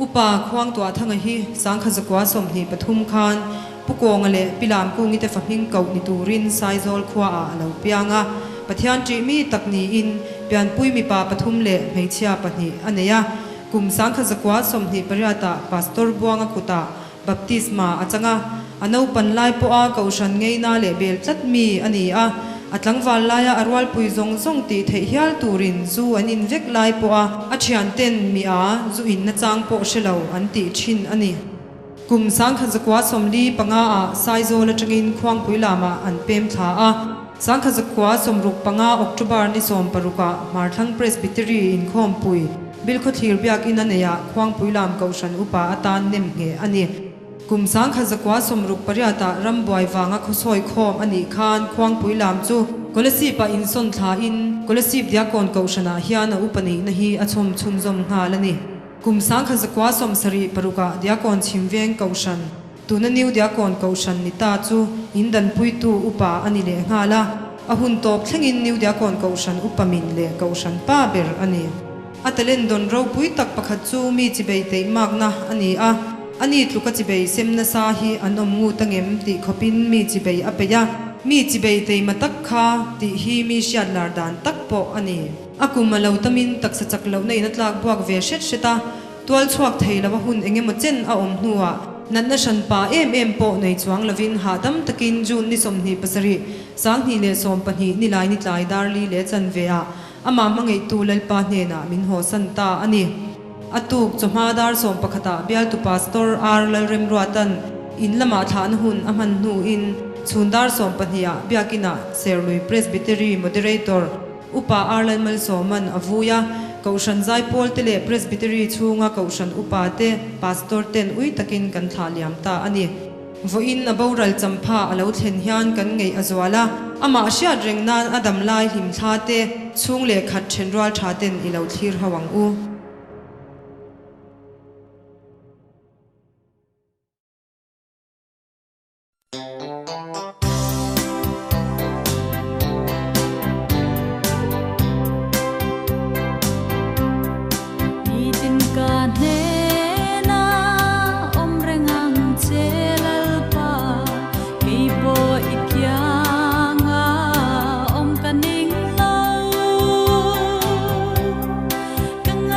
อุปาควางตัวทั้งหีสังขจกวาสมหีปทุมคานปุกงอเลปิลามกุงิเตฟหิงเกานิตูรินไซโซลขวาเหลาเปียงะปะเทียนจีมีตักนีอินเปียนปุยมีปาปทุมเลไม่เชียปะนีอันเนียกุมสังขจกวาสมหีปริยาตาปาสตอร์บัวงกุตาบัพติสมาอาจังะอันเอาปันไลปัวเกาชันไงนาเลเบลจัดมีอันนี้อัตลังวาลายอารวัลปุยซงซงตีเทียลตูรินซูอันอินเวกไลปัวอาเชียนเตนมีซูอินนจางปอเชลาอันติชินอันนี้กุมสังขจกวาสมลีปังไซโซละจังอินควางปุยลามาอันเปมท้าสังขจกวาสมรุกปังออกตุบาร์นิสมปรุกะมาร์ทังเพรสบิทรีอินคอมปุยบิลคทีร์เบียกอินันเนียควางปุยลามเกาชันอุปาอัตานเนมเฮอันนี้กุมสังขจกวาสมรุกปริยาตารำบวยวางขสอยคอมอันนี้คานควางปุยลามจูกลสีปะอินสนทาอินกลสีเดียกอนเกาชนาเฮียนาอุปนินฮีอชมชุนจมหาลนี่กุมสังขจกวาสมสรีปรุกะเดียกอนชิมเวงเกาชันตูนนิวเดียกอนเกาชันนิตาจูอินดันปุยตูอุปาอันนี้เลหาละอหุนตบเทงินนิวเดียกอนเกาชันอุปมินเลเกาชันป้าเบรอันนี้อัตเลนดอนเราปุยตักปะขจูมีจิเบยเตมากนะอันนี้อันนี้ทุกจิเบยเซมนาซาฮีอันอมงูตังเอ็มติขบินมีจิเบยอเปยะมีจิเบยเตมาตักขาติฮีมีเชียดลาร์ดานตักโปอันนี้อากุมาเลาตมินตักสจักเลาในนัดลากบวกเวเชตเชตาตัวชวกเทลาวหุ่นเองมเจนอาอมหัวนัดนชันปาเอ็มโปในจวงลวินหาดัมตะกินจูนนิสมนีปัสรีสังนีเลสมปนีนิลายนิลายดาร์ลีเลจันเวียอามามังไอตูเลลปาเนนามินโฮสันตาอันนี้อตุกจมาดาร์สมปขตาเบียลตุปาสตอร์อาร์เลริมรัวตันอินละมาฐานหุ่นอามันนูอินชุนดาร์สมปนียเบียกินาเซอร์ลุยเพรสบิเตอรีโมเดเรเตอร์อุปาอาร์เลมัลสมันอวูยาเกาชันใจพอลเตเลเพรสบิเตอรีชูงาเกาชันอุปาเตปาสตอร์เตนอุยตะกินกันทาลิยมตาอันนี้วอินอบาวรัลจำพาอลาวเทนฮิอันกันไงอจวาลาอามาเชียดเริงนานอดัมไลหิมทาเตช่วงเลขัดเชนรัลชาเตนอิลาวทีร์ฮวังอูไง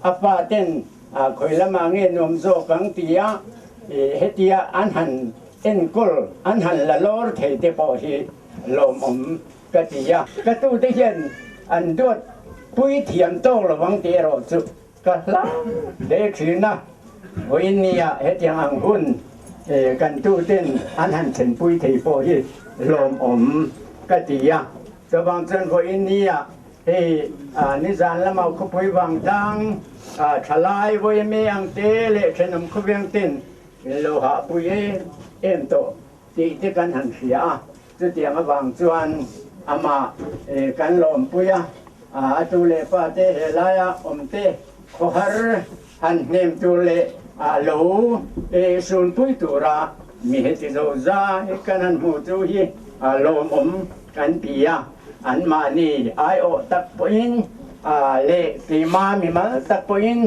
apa ten khoi lama nge nom zo kang tia hetia an han en kol an han la lor thei te po hi lom ka tia ka tu te hian an dot pui thiam to lo wang te ro chu ka la de khina วันนี้เฮ็ดยังอังหุ่นกันตู้เต้นอันหันเฉินปุ้ยถีโปที่ลมอมกะตีอะจะบางเส้นวันนี้นิสานละมาคุยบางทางทลายวันเมียงเตเลขนมคุยงตินโลหะปุยเอ็มโตตีที่กันหันเสียจะเตียงบางจวนอามากันลมปุยตูเลปาเตเฮลายอมเตขอหรหันเนมตูเลโลสุนปุยตูระมีเหตุโซซากันหันหูจูฮีลมอมกันปียอันมานี่ไอโอตักปอินเลตีมามีมาตักปอิน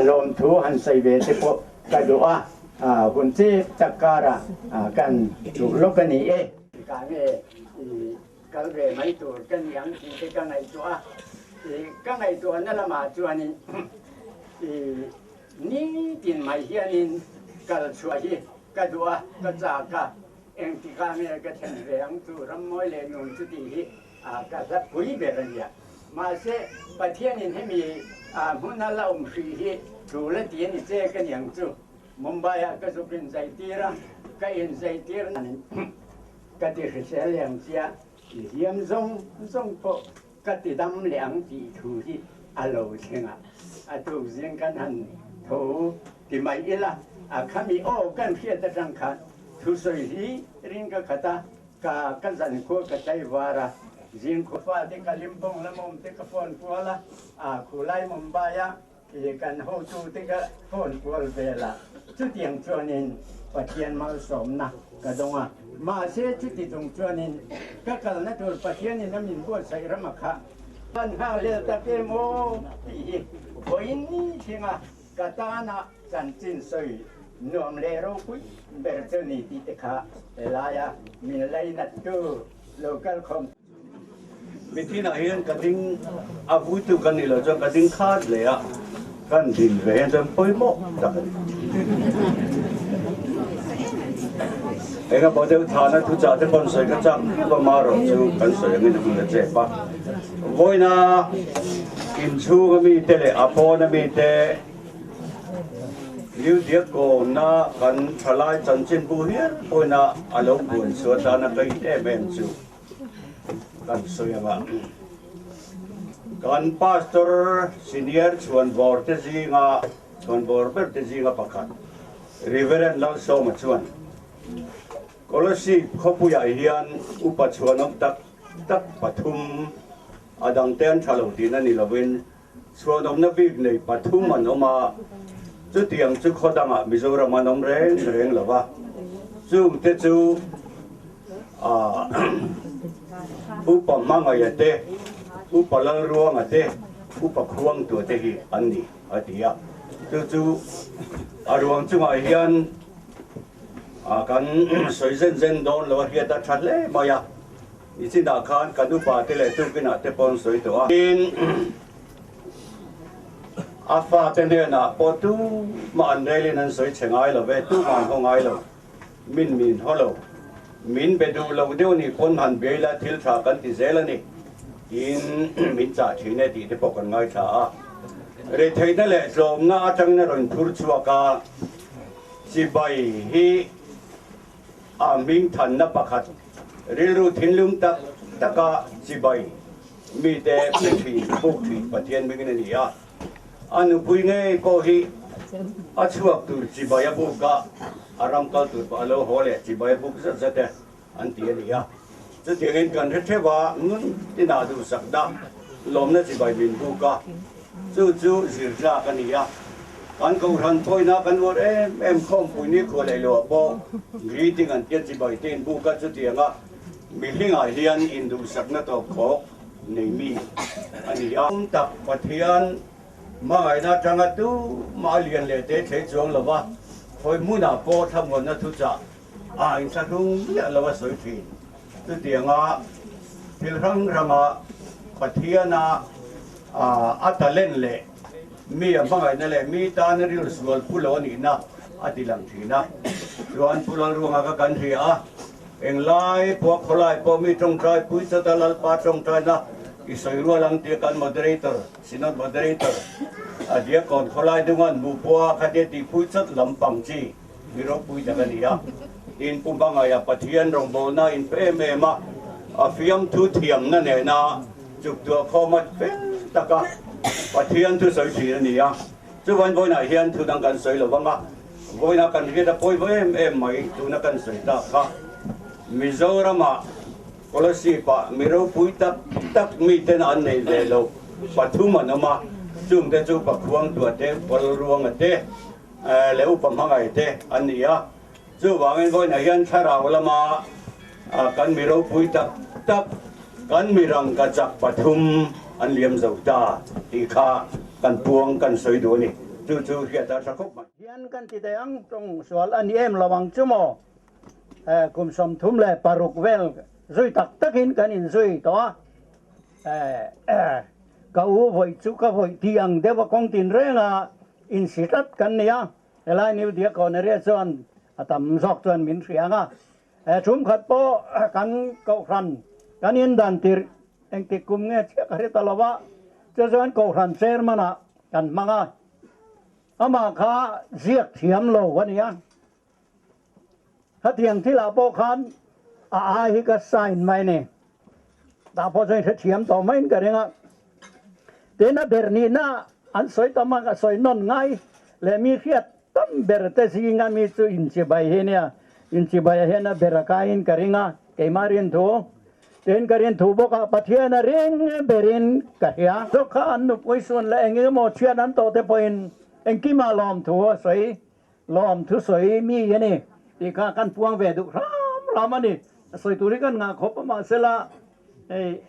ลมทูหันใส่เวทีปกระดูหุ่นที่จักการะกันถูกลบกันนี่การกันเรไม่ตัวกันยังที่กันไอตัวกันไอตัวนั่นละมาตัวนี้นี่ตินไม่เฮียนินกันช่วยกันดูกันจากกันเองที่การเนี่ยก็เช่นเรื่องตัวรำมวยเลยนุ่นสุดที่ก็จะคุยเบรนเนี่ยมาเสประเทศนี้ให้มีมุนละสีถูและตีนี่เจกันอย่างจู่มุมไบก็จะเป็นใจตีระก็เอ็นใจตีระนั่นก็ที่เสียเลี้ยงเสียเยี่ยมส่งก็ก็ที่ดำเลี้ยงที่ถูที่อารมณ์เชิงถูกเสียงกันหันถูที่ไม่อีละข้ามีโอ้กันเพียรจังขันทุสอยที่ริงก็ขัดกันสันโคก็ใจวาระจิงคุฟ้าที่กลิมปงละมุมที่กฟอนกัวละคุไลมุมบายะกันโฮจูที่กฟอนกัวเวละจุดยังจวนินปะเทียนมาสมนะกระดงมาเสียจุดที่ตรงจวนินก็กระนั้นตัวปะเทียนนี่น้ำมินบัวใส่ระมักะปัญหาเรื่องตะเกียโมโอยนี่ชิงกะตานะจันจินสอยนวมเลโรคุยเบอร์เจนี่ที่ตะขาลายะมีอะไรนัดตัวโลกาลคอมวิธีไหนก็ทิ้งอาวุธกันนี่เราจะก็ทิ้งคาดเลยอ่ะกันทิ้งเลยจะไปหมดจังเองก็บอกเดี๋ยวท่านั้นทุกจ่าที่คนใส่ก็จังก็มาเราชูกันใส่ยังไงจะมันจะเจ็บปะวันน่ะกินชูก็มีเตะเลยอาโปน่ะมีเตะลิวเดียโกน่ะกันทลายจันจินบุเฮียวันน่ะอารมณ์บุญสวดานะก็อีเตะเบนชูกันสวยงามกันพาสตอร์ซีเนียร์ชวนบอร์เตจิงาชวนบอร์เบอร์เตจิงาปักกันริเวอร์เรนลาโซมาชวนกอลสีขบุยาเฮียนอุปชวนตักปฐุมอดังเตนชาลูดีนันนิลาวินชวนนบิกในปฐุมมันออกมาจุดเตียงจุดขดังมิโซรามันอมเร่งหรือว่าจุดเตจูอุปมังไงเตะอุปลังรัวงเตะอุปควงตัวเตะอันนี้อันเดียจู่อารวงจุงไอเฮียนกันสวยเส้นโดนแล้วเฮียตัดชัดเลยมายาอีสินดาคานกันดูป่าเตะตุกินเตะปนสวยตัวอินอาฟ้าเตเนี่ยนะพอตู้มาอันเรลินันสวยเชงไอแล้วเวตู้มันห้องไอแล้วมินฮัลโหลมินไปดูเราเดี๋ยวนี้คนหันเบียร์ละทิลชากันที่เซลนี่อินมินจ่าชีเนี่ยที่ปกกันง่ายชาเรื่องที่นั่นแหละโจมง่าจังเนี่ยรอนทุรชัวกาสิบใบฮีมิงทันนับประคัดเรื่องรูทินลุงตะกาสิบใบมีแต่เป็นทีบุกทีปะเทียนไม่กันนี่อ่ะอันปุยเงยก็ฮีอาชวกตัวสิบใบบุกกะอารามกัลตัวปะโลโหเลยสิบใบบุกจะเตะอันที่นี่อ่ะจะเห็นกันเทว่าเงินที่น่าดูสักดาลมนั่นสิบใบบินบุกกะจู่สิรจากันนี่อ่ะกันกูทันตัวนักกันว่าเอ็มข้อมปุยนี่คนเลยหลวงบอกรีดิ้งอันเจ็ดสิบใบเต็นบุกกะจะเตียงอ่ะมีลิงไอเลียนอินดูสักนั่นตัวขอกในมีอันนี้อ่ะตักปะเทียนมาไอ้น่าจังอ่ะตู้มาเลียนเลยเตะเฉยจวงหรือว่าคอยมุ่งหน้าโปทำเงินนั่นทุกจ่าอินสักรุ่งเนี่ยเราว่าสวยทีตัวเตียงอ่ะที่ครั้งเรามาปะเทียนอ่ะอัตเล่นเลยมีอะไรบ้างนั่นแหละมีตาในเรื่องส่วนผู้หลงนี่นะอัติลังทีนะส่วนผู้หลงรวมกันที่เอ็งไล่พวกเขาไล่พวกมีตรงใจปุ้ยจะตลอดปาตรงใจนะอิสราเอลลังเตียกัน moderator สินัด moderator เดี๋ยวก่อนเขาไล่ดูงานบุปผาคดีที่พูดชัดลำปังจีมีรบปุยจากกันนี่ฮะอินปุ่มบังไงปะเทียนรองโบนาอินเป้เมมาฟิล์มทุเทียมนั่นเองนะจุดตัวเขามาเป็นตะกะปะเทียนทุสวยสีนี่ฮะจุดวันบ่อยน่ะเฮียนทุดังกันสวยหรือว่ามาบ่อยน่ะกันเฮียนบ่อยไม่ทุนักกันสวยตะกะมิโซรามาpolisi pa miro pui tak mi ten an nei le lo pathuma nama chung te chu pa khuang tu te pol ruang te leu pa mangai te ania chu wangin voi na hian thara ulama kan miro pui tak kan mirang ka chak pathum an liam zauta ti kha kan puang kan soi du ni chu hian ta sakop ma hian kan ti te ang tong swal an em lawang chumo kum som thum le paruk vel rồi tắc tắc hin cái in rồi đó cậu vội chú cậu vội tiền để vào công tiền rồi là in sĩ tất cái này á lại nếu dia còn này chọn tầm sọc chọn miếng xuyên á chúng khát po cái cậu khăn cái in đàn tiền anh ti cùng nghe chiếc cái tao là cho chọn cậu khăn xe mà nè cái mang mà khá giết thiểm lô cái này á tiền thì là po khăn hi ka sign mai ne ta po jai thiam to mai ka renga tena berni na an soi tama ka soi non ngai le mi khiat tam ber te singa mi chu in che bai he ne in che bai he na ber ka in ka renga ke marin tho ten ka rin thu bo ka pathia na reng berin ka ya so kha an nu poi son la enge mo chian an to te poin en ki ma lom thu soi lom thu soi mi ye ne ti ka kan puang ve du ram ani soi turi kan nga khop ma sela ei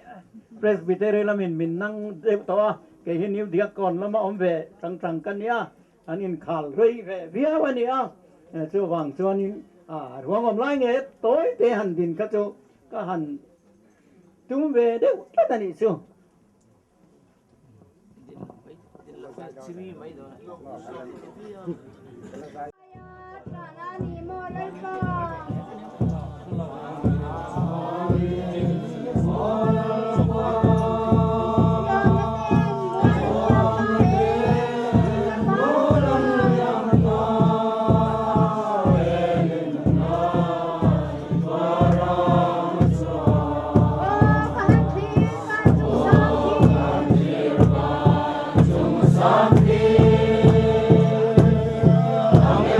presbytery la min nang de to ke hin niu dia kon la ma om ve tang kan ya anin khal rei ve via wa ni a chu wang chuan in ruang om lai nge tối te han din ka chu ka han tum ve de ta ni chu Amen.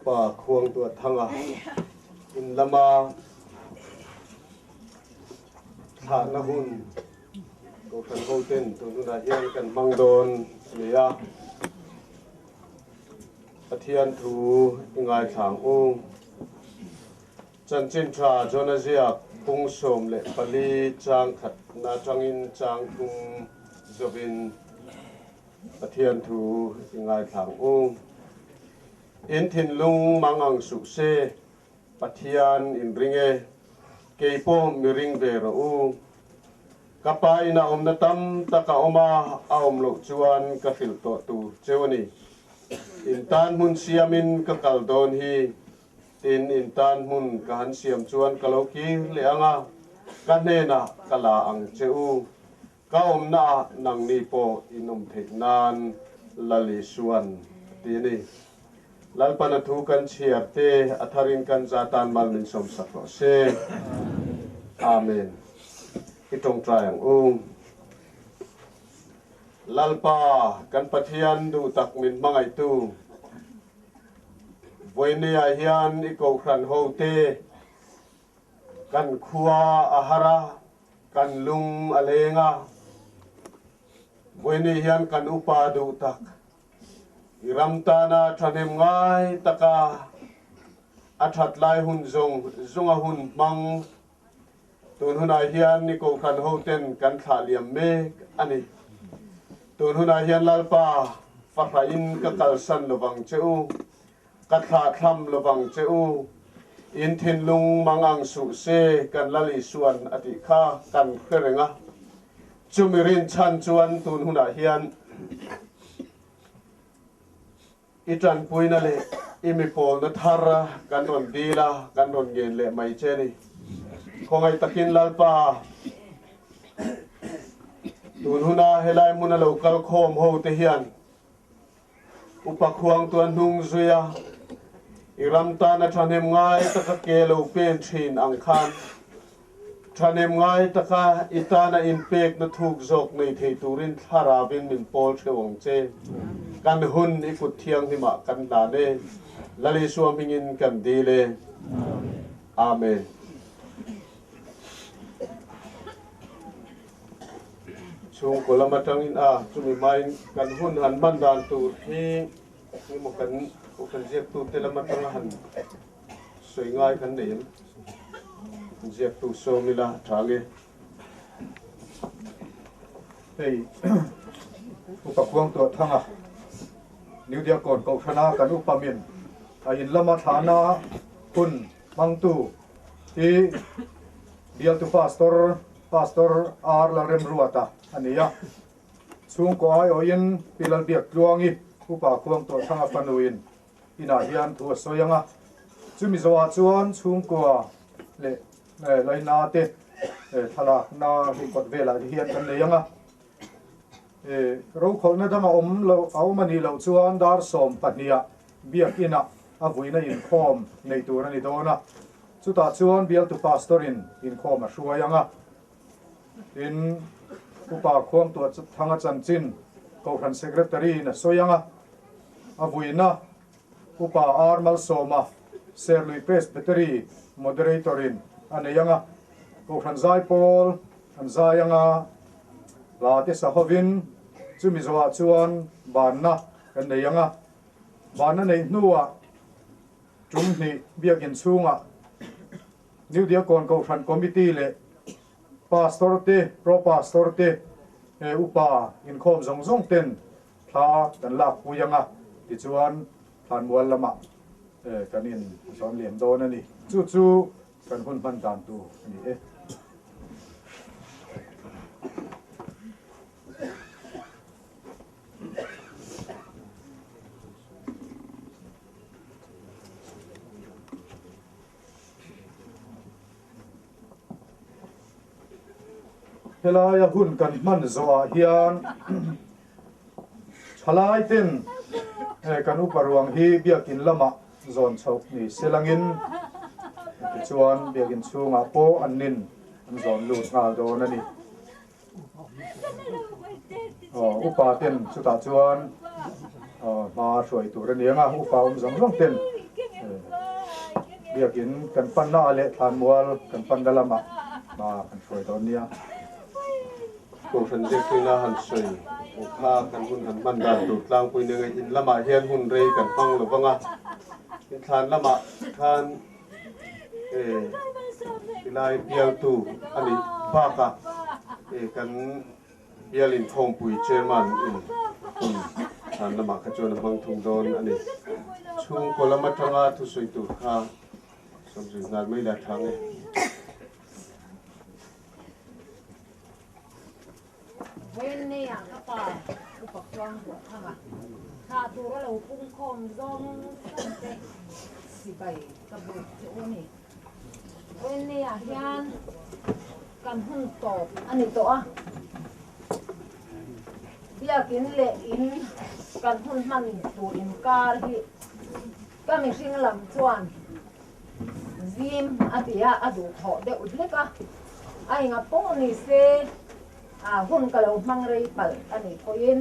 ป่าควงตัวทั้งอ่ะอินละมาฐานนะหุ่นก็กันโฮเต้นตัวนู้นเฮียนกันบังโดนเนี่ยอาเทียนถูงายถางองจันจินทราจนเจียกพุงสมเละปลีจางขัดนาจังอินจางพุงจบินอาเทียนถูงายถางองอินทินลุงมังอังสุเซปะเทียนอินริงเอเกยโปมิริงเบรอูกะปายนาอมนะตัมตะกะอมาอาอมโลจวนกะฟิลโตตูเจวนีอินตานมุนเซียมินกะกัลโดนฮีตินอินตานมุนกะหันเซียมจวนกะโลกีเลอังากะเนนะกะลาอังเจอูกะอมนะนังนีโปอินุมเทนานลลิสวนตีนีลัลปนทูกันเชียร์เตอัทารินกันจาตานมัลมินสมสักโตเซอาเมนที่ตรงใจขององค์ลัลปากันปะเทียนดูตักมินมังไอตูวันนี้อาเฮียนอีกครันโฮเตกันขัวอาหาระกันลุงอเลงะวันนี้เฮียนกันอุปาดูตักรัมตานาทนเนมง่ายตะกาอัฐัดลายหุ่นจงหุ่นมังตัวหุ่นอาเฮียนนี่ก็ขันโฮเทนกันขาเลียมเมกอันนี้ตัวหุ่นอาเฮียนลาลปาฝักอินกะกัลสันลบังเจ้ากัดขาคลำลบังเจ้าอินทินลุงมังอังสุเซกันลลิส่วนอติข้ากันเครงะจุมิรินชันจวนตัวหุ่นอาเฮียนอิจันปุยนั่นเลยอิมิโปนัทาระกันนนดีละกันนนเย็นเลยไม่เจนี่คงไอตะกินลาลปาตูนหุนาเฮลัยมุนเลวกัลโคมโฮเทียนอุปควงตัวนุงซุยาอิรัมตานะทันเฮมง่ายตะกะเกลวเป็นชินอังคารทันเฮมง่ายตะกะอิตานะอินเป็กนะถูกจกในเทตูรินทาราบินมินโปลเชวงเจกันหุ่นอีกุดเทียงที่มากันดาเนลลิสวมพิงินกันดีเลยอาเมนช่วงกุลมาจังอินจุมีไม้กันหุ่นหันบันดาลตูที่นี่มันกันเจียบตูเตลมาจังหันสวยง่ายกันเดียนเจียบตูโซมิลาทางเอเฮ้ยอุปกรณ์ตัวทั้งนิวเดียก่อนกชนะกันอุปมินอินละมาฐานะคุณมังตูที่เดียลตุพาสตอร์อาร์ลาเรมรัวตาอันนี้ยะช่วงก่อนโอยินพิลเบียกลวงอีอุปกรณ์ตัวทั้งฟันุอินอินาเฮียนทัวสวยงะจุมิจวาจวนช่วงก่อนเลยนาเตทลากนาที่กดเวลาที่เฮียนกันเลยยังเราคนนั้นต้องเราเอามันนี่เราชวนดาร์สมปัญญาเบียกินะอาวุธนั้นอินคอมในตัวนั้นโดนะสุดท้ายชวนเบียตุพาสตอรินอินคอมมาช่วยยังอินอุปกรณ์ตัวทางอาจารย์จินเขาคันเซกเรตารีนะช่วยยังอาวุธนะอุปอาร์มัลโซมาเซอร์ลุยเพสเบตรีโมเดเรเตอรินอันนี้ยังเขาคันไซพอลอันไซยังลาติสหวินจุมิจวาจวนบานนะกันในยังบานนั้นในนัวจุ่มนี่เบียกินสูงนิวเดียก่อนเขาฟันคอมมิตี้เลยพาสตอร์เตโปรพาสตอร์เตอุปาอินคอมซงเต็นพากันลักปุยังติจวนผ่านมวลละมะกันอินสอนเหลี่ยมโดนนี่จู่กันคนพันตามตัวนี่เฮลายหุ่นกันมันจัวเฮียนฉลายเต้นกันอุปรวงฮีเบียกินละมะจอนชกนี่เซลังินชวนเบียกินชูงาโปอันนินอันจอนลูดงาโดนั่นนี่อุปาเต้นสุดาชวนมาช่วยตัวเรียงอุปาจงเต้น เบียกินกันปั้นหน้าเละทานมัวกันปั้นดะละมะมากันสวยตอนเนี้ย กูฉันเด็กที่น่าหันสวยอุปากันหุ่นหันมันดาดูดลางปุยเนยอินละมาเฮียนหุ่นเรกันฟังหรือว่างะอินทานละมาทานลายเปียวตูอันนี้ภาคอะกันเปียลินทองปุยเชอร์มันทานละมาขจรบังทุงโดนอันนี้ช่วงคนละมาทางาทุสวยตูข้าสมสิ่งงานไม่ได้ทางเอง เว้นเนี่ยก็ป่าอุปกรณ์หัวข้างอ่ะถ้าตัวเราปุ้งคมซองเต็สิไปกระบุกโอ้นี่เว้นเนี่ยยานกันหุ่นตอบอันนี้ตัวอยากกินเละอินกันหุ่นมันตัวอินการที่ก็มีสิ่งลำชวนซิมอาทิยาอดูถอดเด็กอุดเล็กอ่ะไอ้งับโป้นี่เซหุ่นกะเรามังเรย์ปัลอันนี้พอยิน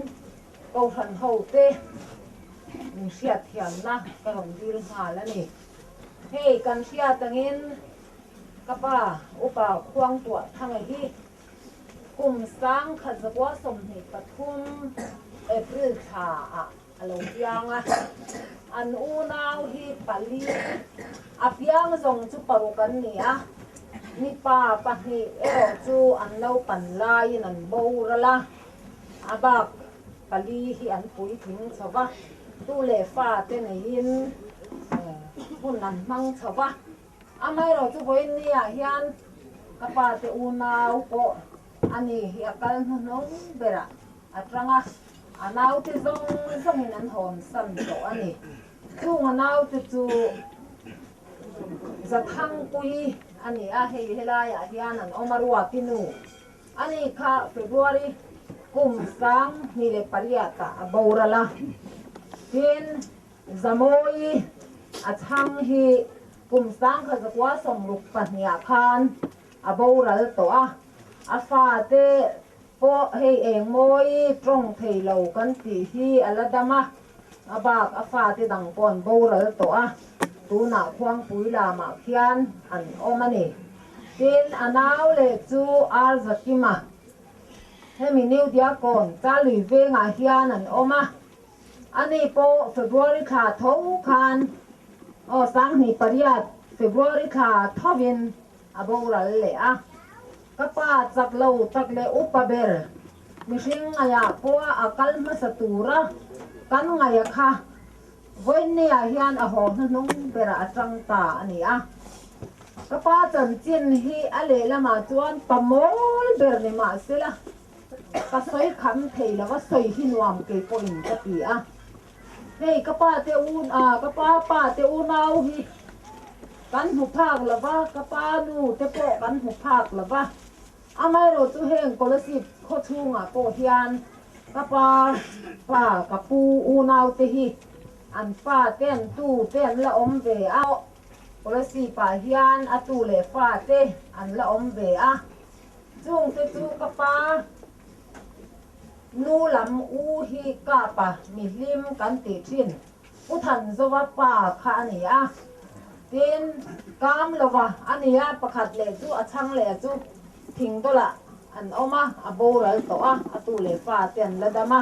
ก็ทันเขาเต้มีเสียเทียนนะก็ลงดีลหาแล้วนี่เฮ้กันเสียตังอินกับป้าอุปาควงตัวทางไอ้ที่กลุ่มสร้างขัดสกัวสมเหตุปทุมพฤษภาอารมณ์ยังอ่ะอันอูนาวที่ปัลลีอับยังส่งจุปรุกันเนี่ยนี่ป้าปะนี่จูอันเราปันลายนั่นบูระละอาบักปลีที่อันปุ๋ยถึงชาวบ้านตู้เล่ฟ้าเต้นยินหุ่นนั่นมังชาวบ้านไม่เราจะไปนี่เฮียนกับป้าเตอูนาวก็อันนี้เฮียกันน้องเบระอัตรังอันนาวที่ส่งนั้นหอมสั่นตัวอันนี้จู่อันนาวที่จู่จะทั้งปุยอันนี้เฮลายเฮียนันอมารัวพินูอันนี้ค่ะเฟบรุรีกุมสังนี่เลปริยตาบูระละทินจามอยทั้งฮีกุมสังข้าจะว่าสมรุปปัญญาคานบูระละตัวฟาเตโปเฮเองมอยตรงเทโลกันตีฮีอัลดามะบากฟาเตดังก่อนบูระละตัวตูน่าควงปุยลามาเขียนอันอมันนี่ทินอันเอาเลจูอาร์ซักิมาให้มีนิวเดียก่อนจะลุยเวงอาเขียนอันอมาอันนี้โปเฟบรุรีขาทงคันสังนี่ปริยัติเฟบรุรีขาทวินบูระเลยก็ป้าจักเล่าจักเลอุปเบรมิชิงอายาปัวอากัลมาสตูระกันไงค่ะวันนี้เฮียนหอมนุ่งเปร่าจังตาอันนี้ก็ป้าจันจินฮีอะไรละมาจวนปมอลเบรนี่มาเสียละก็สวยคำเทแล้วก็สวยหินวามเกยปอินก็ปีเฮ้ก็ป้าเตอูนก็ป้าเตอูนเอาฮีกันหุบภาคละบ้าก็ป้านูเตโปกันหุบภาคละบ้าไม่รู้ตัวเฮงกลสิบโคทุ่งโปเฮียนก็ป้ากับปูอูนเอาเตฮีอันฟ้าเต้นตู้เต้นละอมเวเอาโอละสีป่าเฮียนอตู้เล่ฟ้าเต้อันละอมเวจุงเตจูกะปานูลำอูฮีกาปะมีลิมกันติชินอุทันสวัสป่าขานี่เต้นกามละวะอันนี้ประคัดเล่จูช่างเล่จูทิ้งตัวละอันออกมาโบราณตัวอตู้เล่ฟ้าเต้นละดามา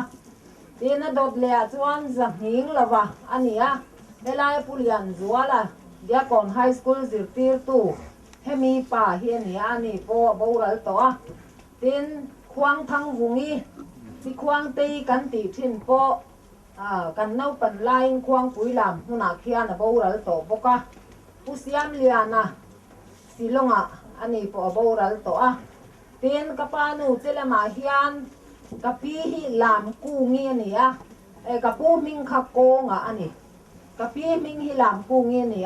ทีนั้นดดเลี้ยจวนจะหิงละวะอันนี้เวลาผู้เรียนจัวละเดี๋ยวก่อนไฮสคูลสิตีตู้ให้มีป่าเฮียนี่อันนี้พอบูระตัวทีนควงทั้งวงนี้ที่ควงตีกันตีทิ้นพอกันเน่าเป็นลายควงปุ๋ยลำหัวหน้าเขียนบูระตัวปกะผู้เสียมเลียนะสิลงอันนี้พอบูระตัวทีนกับปานูเจลมาเฮียนกับพี่ฮิลามกูเงี้ยนี่กับผู้มิงขับโกงอันนี้กับพี่มิงฮิลามกูเงี้ยนี่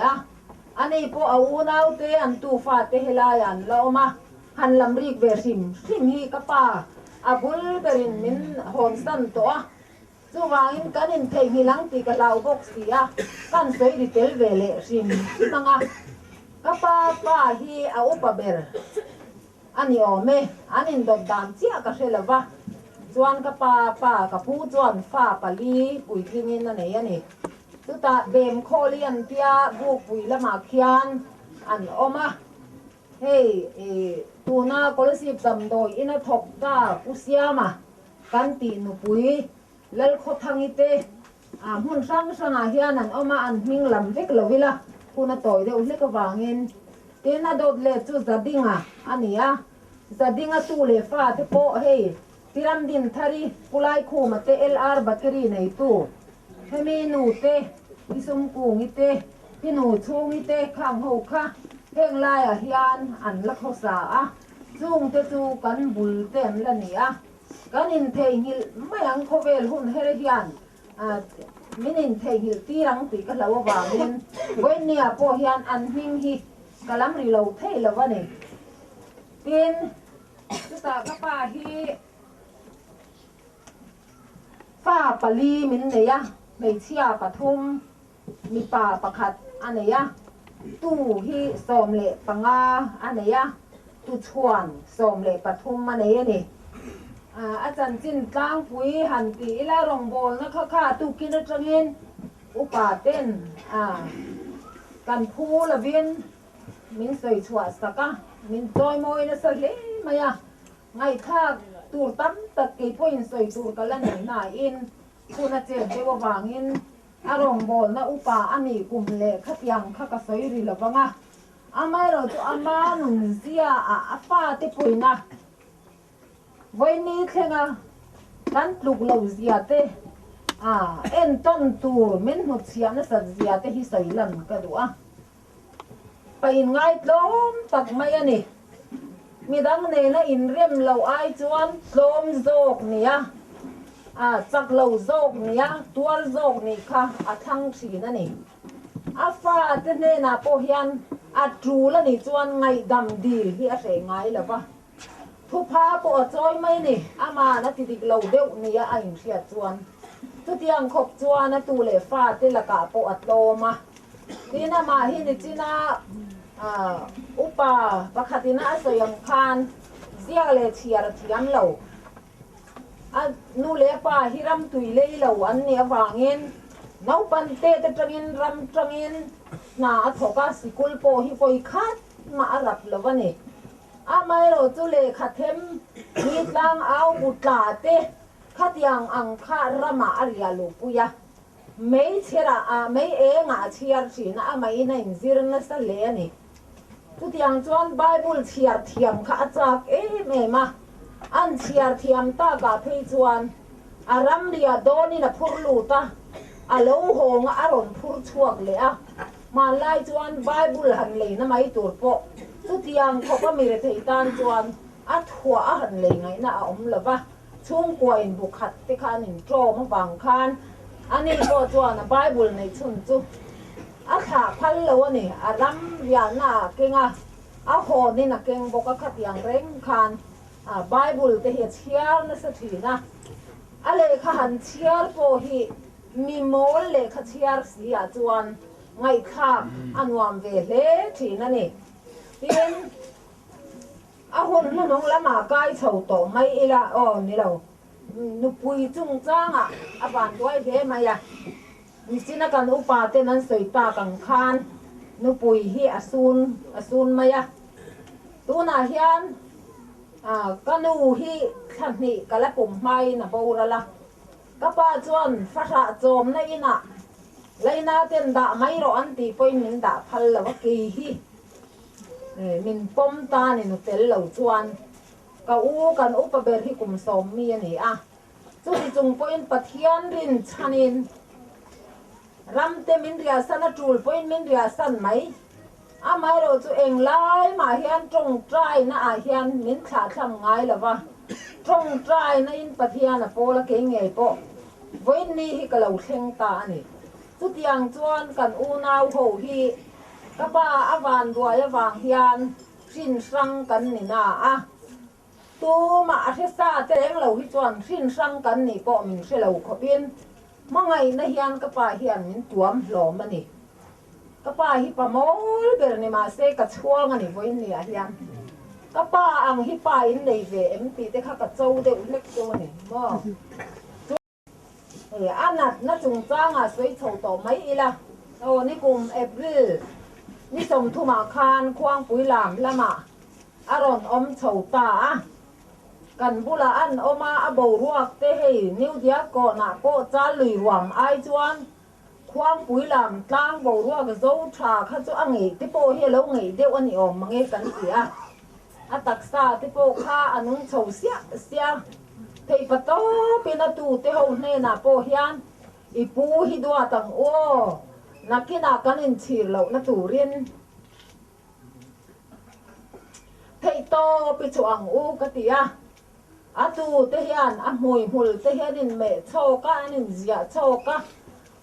อันนี้พอเอาหน้าเตอันตูฟาเตฮิลายันแล้วมาหันลำริกเวอร์ซิมฮิกับป้าบุลเบรินมินฮอนสันตัวจู่วางินกันอินเทฮิลังตีกับเราบกสีกันสวยดิเทลเวเลซิมมังกับป้าฮิเอาอุปเบรอันนี้เมอันนี้ดดดามเจียกับเชลวะจวนกับป้ากับผู้จวนฟ้าปลีปุ๋ยทิ้งนั่นเองนี่ ตุตาเบมโคเลียนเตียบุกปุยละมาเขียนอันอมาเฮ้ตูน่ากอลสิบจำโดยอินาทกตาอุเซียมากันตีนุปุยเล่ขทังอิเตหุ่นสังสนาเฮียนันอมาอันมิงลำเล็กลวิละคุณต่อยเดี๋ยวเล็กวางเงินเตน่าโดดเล็จูจะดิ้งอันนี้จะดิ้งตู้เล็ฟ้าเทโปเฮ้ติรัมดินทารีกุไลคูมาเตเอลอาร์แบตเตอรี่ในตู้ให้มีหนูเตพิสมกูงิเตพี่หนูชูงิเตข้างหูค่ะเพ่งลายเฮียนอันลักษณะจูงเตจูกันบุลเต็มละนี่กันอินเทหิลไม่ยังโคเวลหุ่นเฮเรียนมินินเทหิลตีรังตีกันแล้วว่ามินเว้นเนี่ยพอเฮียนอันหิงฮิกะลัมรีเราเทแล้ววะนี่เป็นสุตากะป้าฮีฟ้าปลีมินเนี่ยในเชียปทุมมีป่าประคัดอันเนี่ยตู้ฮีสมเละปังอาอันเนี่ยตู้ชวนสมเละปทุมอันเนี่ยนี่อาจารย์จินกลางปุ๋ยหันตีและรองโบลนะคะค่ะตุกินจังเงินอุปาเต้นกันพูละเวียนมินใส่ชัวสักมินจอยมวยนะสักเล่มายไงถ้าตูตั้มตะกี้พ่อินใส่ตูกันละหนึ่งหน้าอินคุณเจนเดววางอินอารมณ์โบลนะอุปาอันนี้กลุ่มเละขัดยังขัดกระสอยรีละบังอามาเราจะอามาหนุนเสียฟ้าที่ปุ๋ยนะวันนี้เท่งกันปลูกเหล่าเสียเตเอ็นต้นตูมินหุดเสียนะสัตเสียเตที่ใส่ลันก็ดูไปง่ายล้มตักไม่อันนี้มีดังเนนะอินเรียมเหล่าไอจวนล้มโจกเนี่ยจักเหล่าโจกเนี่ยตัวโจกนี่ค่ะทั้งสีนั่นนี่ฟ้าเตเนนะโปเฮียนจูแล้วนี่จวนไงดำดีที่อะไรไงล่ะปะทุพาปวดจอยไม่นี่อามานะติดเราเดียวนี่ไอ้เสียจวนทุกอย่างขบจวนนะตูเลฟ้าที่ละกาปวดโตมาที่น่ามาที่นี่จีน่าอุปาปะคติน่าสยังคานเสียเลยเชียร์เทียมเรานูเลป้าฮิรัมตุยเลยเราอันเนี้ยวางเงินน้องปันเตตจังเงินรำจังเงินน่าทกาสิกุลโปฮิปอยคัดมาอารับแล้ววันนี้ไม่เราจุเลขัดเทมมีตังเอาบุตรเตขัดยังอังคารมาอาริยาลูปุยะไม่เชื่อไม่เองเชื่อสินะไม่ในจิรนัสเลนี่ทุกอย่างจวนไบเบิลเชื่อเทียมข้าจากไม่มาอันเชื่อเทียมตากาพิจวนอารัมเดียโดนี่นะพูดลูตาโลหงอารมณ์พูดช่วงเลยมาไล่จวนไบเบิลหันเลยนะไม่ตัวโปทุกอย่างเขาก็มีเรื่องการจวนหัวหันเลยไงนะละวะช่วงกวนบุคคลที่ขานินโจมาบางคันอันนี้ก็จวนไบเบิลในชุนจุถ้าพันแล้วนี่รำยานาเก่งโหนี่นะเก่งบอกขัดอย่างเร่งคันไบเบิลจะเห็นเชียร์นะสักทีนะอะไรขันเชียร์โปฮีมีโมลเลยขัดเชียร์เสียจวนไงค่ะอันวามเวเลทีนั่นนี่เป็นหุ่นน้องละมาใกล้เฉาโตไม่ละนี่เรานุปุยจุงจ้างบานด้วยเทมายนี่สินะกันอุปาเตนั้นสวยตากังคานนุปุยฮีอสูนมายตัวนาเฮียนก็นูฮีขันนี่กะละปุ่มไม่นะบูระละก็ป้าจวนฟาชะโจมในน่ะเลยน่าเต้นด่าไม่รออันตีไปมินด่าพัลละวะกีฮีมินปมตาเนี่ยนุเตลเหล่าจวนก็กันอุปเบรที่กลุ่มสมมีนี่จุดที่จงปอยปะเทียนรินชานินรำเตมินเรียสันจูลปอยมินเรียสันไหมไม่เราจะเองไล่มาเฮียนตรงใจนะเฮียนมินขาดทำไงล่ะวะตรงใจนะอินปะเทียนโปละเก่งไงโปวันนี้ที่ก็เราเข่งตานี่จุดยังจวนกันนาวโหฮีก็ป้าวันด้วยวางเฮียนสิ้นสังกันนี่นะตัวมาเทศาเตงเราที่จวนสิ้นสังกันนี่ก็มินเสเราขบินเมื่อไงนะเฮียนก็ป้าเฮียนมินตัวมหลอมมันนี่ก็ป้าฮิปโมลเบอร์นี่มาเสกช่วงอันนี้ไว้เนี่ยเฮียนก็ป้าอังฮิปายในเวมปีแต่ข้ากระโจเดือดเล็กตัวนี่บ่ อันนั้นน่าจงจ้างสวยโฉต่อไม่ละโอ้นี่กลุ่มเอพริลนี่สมทุมาคานควางปุ๋ยหลามละมาอารอนอมโฉตากันบุลาอันอมาอบูรวกเตให้นิวเดียก่อนก็จะลุยหวังไอจวนควางปุ๋ยหลามกลางบูรวกโจชาข้าจะอังเอกที่โปเฮลงเอกเดียวอันนี้ออกมังเอกกันเสียอัตักษาที่โปข้าอันนึงโฉเสียเทปโตเป็นตูเตหงเนนาโปเฮียนอีปูฮิดัวตังโอนักกินากันอินชีเหล่านัตูเรียนเทโตปิจวังอูกติยาอาตูเทียนอาหวยหุลเทียนินเมโชกานินเสียโชกา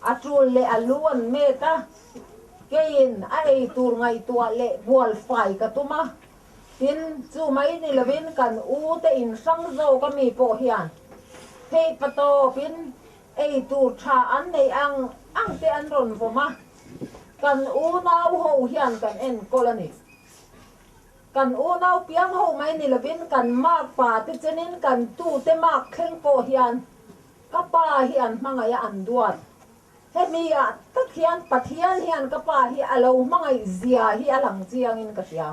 อาจูเลอล้วนเมตาเกินไอตูไงตัวเละบัวไฟกตุมาทินจูไม่นิลวินกันอูเตอินสังโจก็มีโปเฮียนเทปโตปินไอตูชาอันในอังเตอันรอนโฟมากันอูนาวโฮเฮียนกันเอ็นโคลนิกันอูนาวเปียงโฮไม่นิลวินกันมากป่าติจนินกันตู้เตมากเข่งโปเฮียนก็ป่าเฮียนมังไงอันดวนเฮมีอะตะเคียนปะเทียนเฮียนก็ป่าเฮียเรามังไงเสียเฮียหลังเจียงอินก็เสีย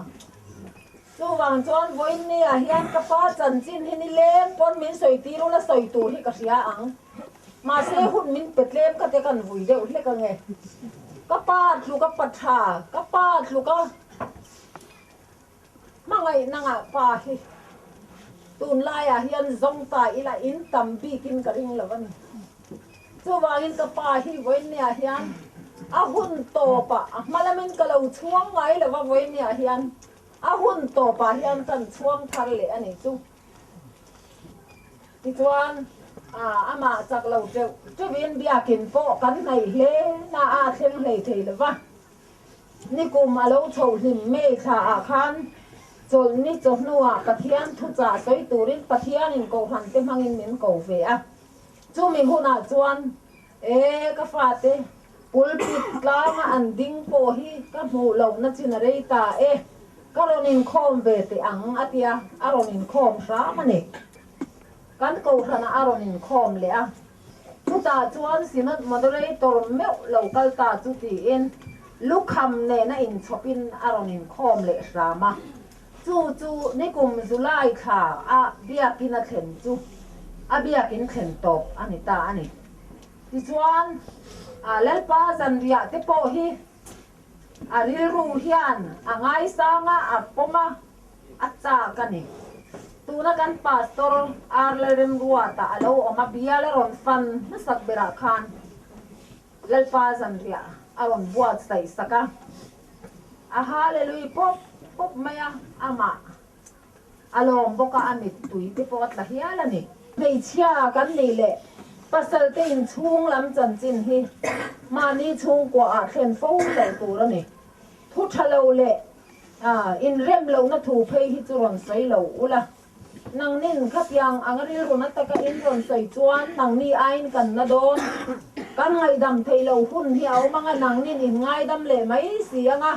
สู้วังจวนวันนี้เฮียนก็ป่าจันจินเฮนิเลมปนมินสวยตีรู้ละสวยตูที่ก็เสียอังมาเสียหุ่นมินเป็ดเล็มก็เตกันวุ่ยเดียวเล็กก็ไงก็ป่าลูกก็ปัดชาก็ป่าลูกก็มังไงนางอ่ะป่าที่ตูนลายเฮียนซงตายอีละอินตัมบีกินกระดิ่งละวันสู้วังอินก็ป่าที่วันนี้เฮียนอาหุ่นโตปะมาละมินก็เราช่วงไว้ละว่าวันนี้เฮียนอาหุ่นโตปะเฮียนกันช่วงทันเลยอันนี้สู้ที่จวนอามาจากเราจะเวียนเบียกินโปกันในเล่น่าอาเทมเลยเทเลวะนี่กูมาเราโชว์หิมเมฆอาคันจนนี่จบนัวปะเทียนทุจ่าสวยตูรินปะเทียนอินโกหันเต็มหังอินเหม็นโกเฟียจูมีหุ่นจวนก็ฟาเตปุลปิดกลางอันดิ้งโปฮีก็หมูเหล่านั้นจินเรตาก็รอนินคอมเวติอังอาทิยาอารอนินคอมสามันเอกกันโกหันอารอนินคอมเลยทุจ่าจวนสินัดมาดูเลยตัวเมื่อเหล่ากัลตาจุตีอินลูกคำเนี่ยนะอินชอปินอารอนินคอมเลยสามาจูนี่กลุ่มจุไลค่ะเบียกินเข็นเบียกินเข็นตบอันนี้ตาอันนี้ที่ชวนเล่นป้าจันเรียที่โปฮีริรูเฮียนไงสังปมาจากกันนี่ตัวนักการพาสตอร์เลเรมรัวตาเราออกมาเบียเลรอนฟันนัสักเบราคันเล่นป้าจันเรียอารมณ์บวชใส่สักฮาเลลุยpop maya ama alom boka amit tui te pot la hiala ni nei chia kan nei le pasal te in chung lam chan chin hi mani chung kwa a khen fo le tu ra ni thu thalo le in rem lo na thu phei hi churon sai lo ula nang nin khap yang angari ro na ta ka in ron sai chuan nang ni ain kan na don kan ngai dam thei lo hun hi au manga nang nin in ngai dam le mai sianga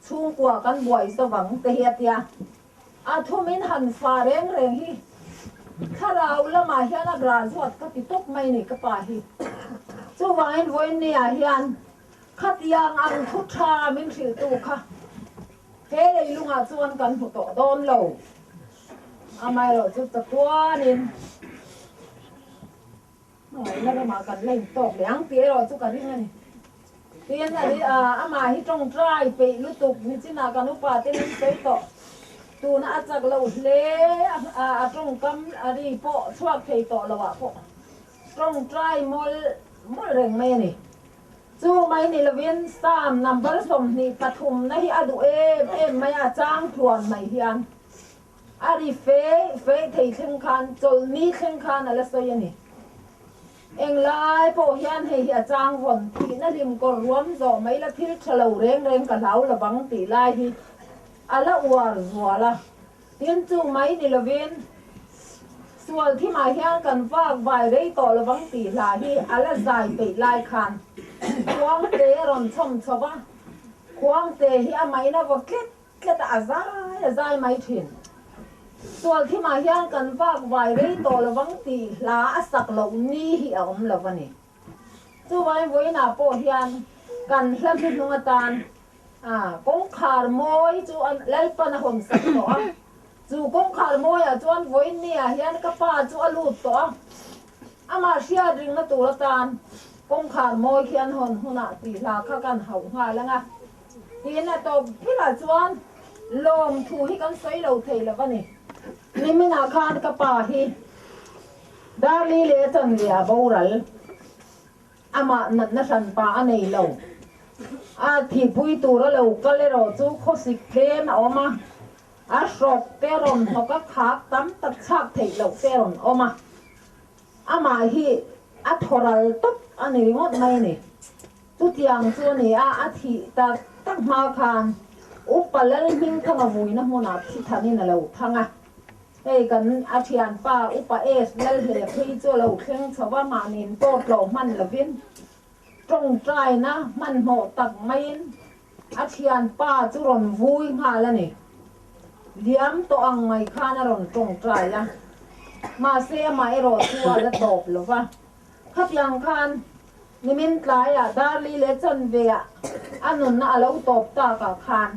chung quaกันบ่อยสว่างเตียเตียทุมินหันฟ้าแรงฮีข้าเราละมาเฮียนกราสวดก็ติดตกไม่นี่ก็ป่าฮีสว่างวันนี้เฮียนขัดยางอันทุชามินสิลตูค่ะเฮ้เลยลุงชวนกันหัวโตโดนเราไม่หรอกจุดตะตัวนินไม่แล้วมากันเล่นตกเลี้ยงเตี้ยเราจุกันที่ไหนเรียนอะไรมาที่ตรงใจไปลุตุกนี่จินาการุปาเต้นไปต่อตัวน่าจะเราเล่ตรงกำอะไรพอชอบไปต่อเราพอตรงใจมอลเร่งไม่นี่จู่ไม่นี่ละเวียน3นัมเบอร์สมนี่ปฐุมนะที่อดูไม่จ้างทวนไม่เฮียนอะไรเฟยที่เข่งขันจนนี่เข่งขันอะไรสักอย่างนี่เองไล่พอเฮียนให้จางวันที่นั่นริมก็รวมจ่อไม่ละพิลเฉลาเร่งกับเราละบังตีไล่ที่อะไรวัวละเฮียนจู่ไม่นี่ละเวนส่วนที่มาเฮียนกันฝากใบได้ต่อละบังตีไล่ที่อะไรใจไปไล่คันควงเตะรอนชมชอบว่าควงเตะที่ไม่นะว่าเกล็ดอาใจไม่ถึง ส่วนที่มาเฮียนกันฝากไว้ได้โตละวังตีลาสักเหล่านี้เหี่ยวละวันนี้จู่ไว้ไว้หน้าโปเฮียนกันเล่นพินุงตานกงขารมอยจู่อันเล่นปนหุ่นสักตัวจู่กงขารมอยจู่อันไว้เนี่ยเฮียนกับป้าจู่อันลูดตัวมาเชียริงนะตัวละตานกงขารมอยเฮียนหุ่นหุ่นตีลาข้ากันเห่าหายแล้วไงทีนี้ตัวพี่ละจู่อันลมถูให้กันใส่เราเทละวันนี้นี่ไม่น่าคานกับป่าฮีดาลีเลจันเลียบูรัลมานัดนัชันป่าอันนี้เราที่ปุยตัวเราก็เลยเราจู่ข้อสิเกนออกมาสอบเตรอนเขาก็ขาตั้มตัดฉากเทเราเตรอนออกมาฮีทอรัลตุ๊กอันนี้งดไม่นี่ตุกอย่างส่วนนี้ที่ตั้งมาคานอุปเลมิงทั้งวุ้ยนะมันที่ท่านี่นะเราทั้งกันอาชีพป้าอุปเลสเล่เหลือพี่เจ้าเราเครื่องชาวบ้านมานินโตดเรามันละวินตรงใจนะมันโหตักไม่อาชีพป้าจุรนวุ้ยมาแล้วนี่เลี้ยมตัวอังไม่ข้านรนตรงใจละมาเสียไม่รอตัวแล้วตบหรือว่าขับยังคานนิมิตลายดาลีเลจันเวียอันนั้นน่ะเราตบตากับคาน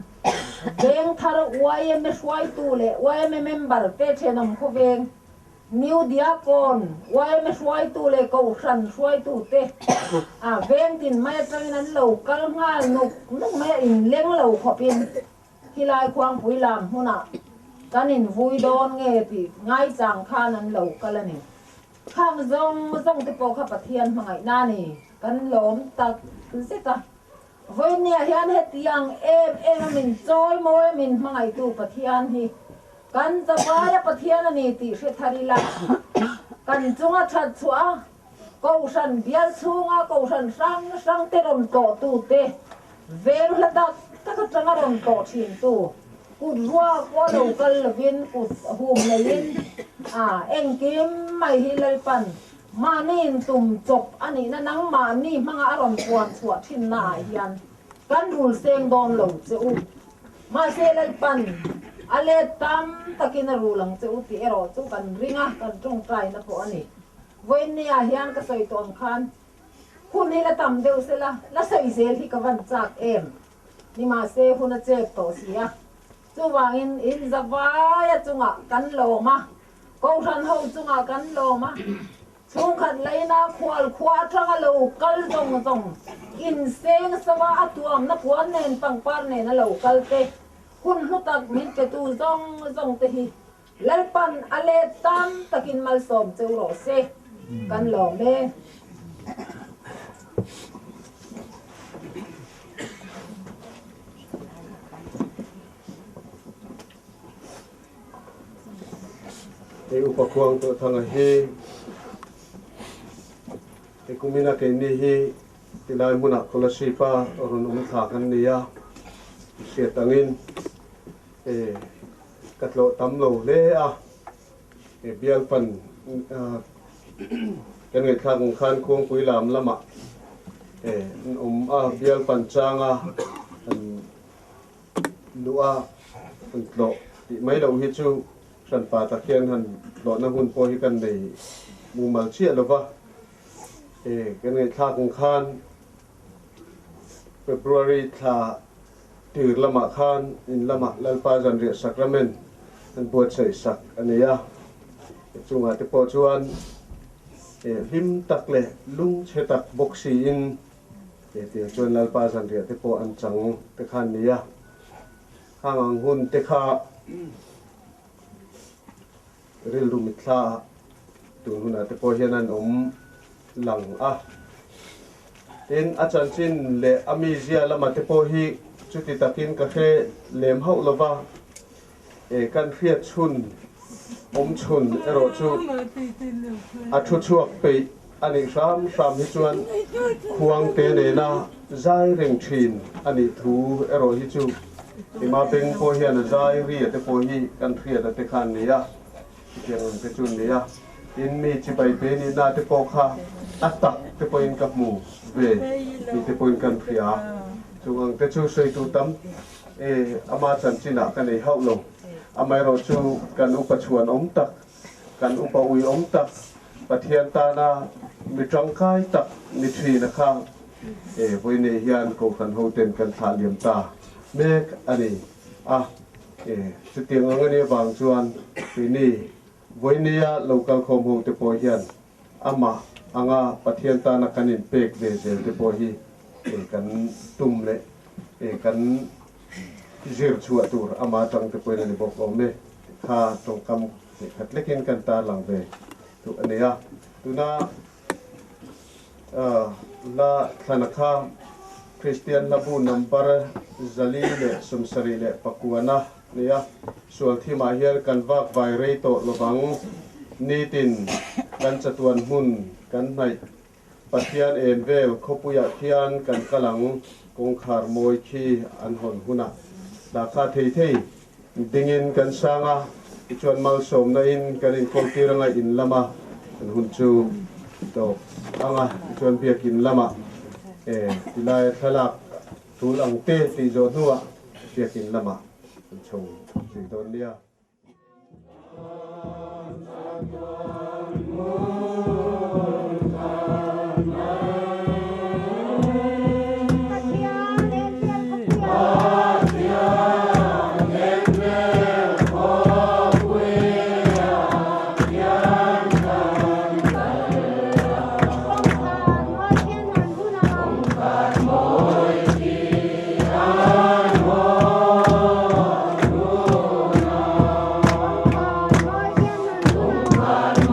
เวงทาร์วายไม่ช่วยตัวเลยวายไม่เมมเบอร์เตเชนมคูเวงนิวเดียกอนวายไม่ช่วยตัวเลกูฉันช่วยตัวเตเวงตินไม่ตรงนั้นเรากัลงานุกไม่อินเลี้ยงเราขอบเป็นที่ลายควางผุยลามหัวหน้ากันอินวุยโดนเงติง่ายจังข้านั้นเรากันละนี่ข้ามซงติโปข้าปะเทียนมาไงหน้านี่กันหลอมตักสิตาวันนี้เฮียนเฮ็ดยังมินจอยมวยมินมาไงตู้ปะเทียนฮีกันจะไปปะเทียนนี่ติเสถาริลากันจงชัดชัวกูฉันเบียร์ชูงกูฉันสังเตรนโตตู้เตเวรละดักตะกจังรนโตชินตู้กูรัวกูลูกลวินกูหูมลินเอ็งกิมไม่ฮิเลปันมานี่ตุ่มจบอันนี้นั่งมานี่มังอารมณ์กวนสวดที่นายยันกันรูเซงโดนหลงเจ้ามาเซเลปันอะไรตามตะกินรูหลังเจ้าที่เอรอจูกันริงกันจงใจนะพวกอันนี้เว้นเนี่ยยันก็ใส่ตัวคันคุณนี่ละตำเดียวเสละละใส่เซลที่กวันจากนี่มาเซคุณเจ็บตัวเสียจูวางอินจะวายจุงกันโลมากูฉันเขาจุงกันโลมาช่วงขัดเลยนะควาจังเรากัลจงอินเซงสวะตัวนักวันเน้นปังปานเน้นเรากัลเตคุณลุตักมินเกตูจงเตหีแล้วปันอะไรตามตะกินมาสมเจ้าโรเซกันหลงเด้อุปกรณ์ตัวทางฮีกุมินาเกนี่ฮีที่ลายมุนักคนละชีป้าอรุณอุมถากันนี่ยาเสียตังินกัดโลตำโลเล่เบียลปันกันเงินข้างคันควงคุยลามละมะเบียลปันจางดูโลไม่เราฮิจูฉันป่าตะเคียนหันโลน้ำหุ่นโพหิกันในมุมมัลเชียหรือว่ากันเงินข้างคันเฟบรุรีทาถือละมะคันอินละมะลัลปาจันเรียสักระเมนอันปวดใส่สักอันนี้จุงอาติโปชวนหิมตักเล่ลุงเชตักบกซีอินเดี๋ยวชวนลัลปาจันเรียติโปอันจังเตคันนี้ข้างหุ่นเตคาเรื่องรูมิตลาตัวหุ่นอาติโปเฮียนันหลังอาจารย์ชินเลอามิเซียละมาติโปฮีจุดที่ตะกินกาแฟเลมเฮาลวากันเฟียชุนชุนเอโรจูชุชวกไปอันนี้สามฮิจวนควงเตเนนาใจเร่งชินอันนี้ทูเอโรฮิจูที่มาเป็นโพเฮียนใจเรียติโพฮีกันเฟียตะคันนี้เพียงเป็นจุนนี้อินมีจิไปเป็นอินาติโปคาอัตตะติโปอินกับหมู่เวมีติโปอินกันเฟียจงอังเตจูใส่ตัวตั้มอามาจันจินะกันในเฮาลง amai ro chu kan upa chuan om tak kan upa ui om tak pathian ta na mi tangkai tak ni thri na khang voi ne hian ko kan ho ten kan tha liam ta mek ani chu tiang angani wang chuan ni voi ne ya local khom ho te po hian ama anga pathian ta na kanin pek de zel te po hi kan tum le kan zir chua tur ama tang te po ni bok om me kha tong kam khat lekin kan ta lang ve tu ania tu na la thanakha Christian labu number zali le sumsari le pakuana nia sual thi ma hian kan wak vai rei to lobang nitin kan chatuan hun kan nai pathian en vel khopuya thian kan kalang kong khar moi khi an hon huna da kha thei thei dingin kan sanga chuan mal som na in kan in kong tiranga in lama an hun chu to anga chuan biakin lama tilai thalak tulang te ti zo nuwa biakin lama chung si don lia Hãy subscribe cho kênh Ghiền Mì Gõ để không bỏ lỡ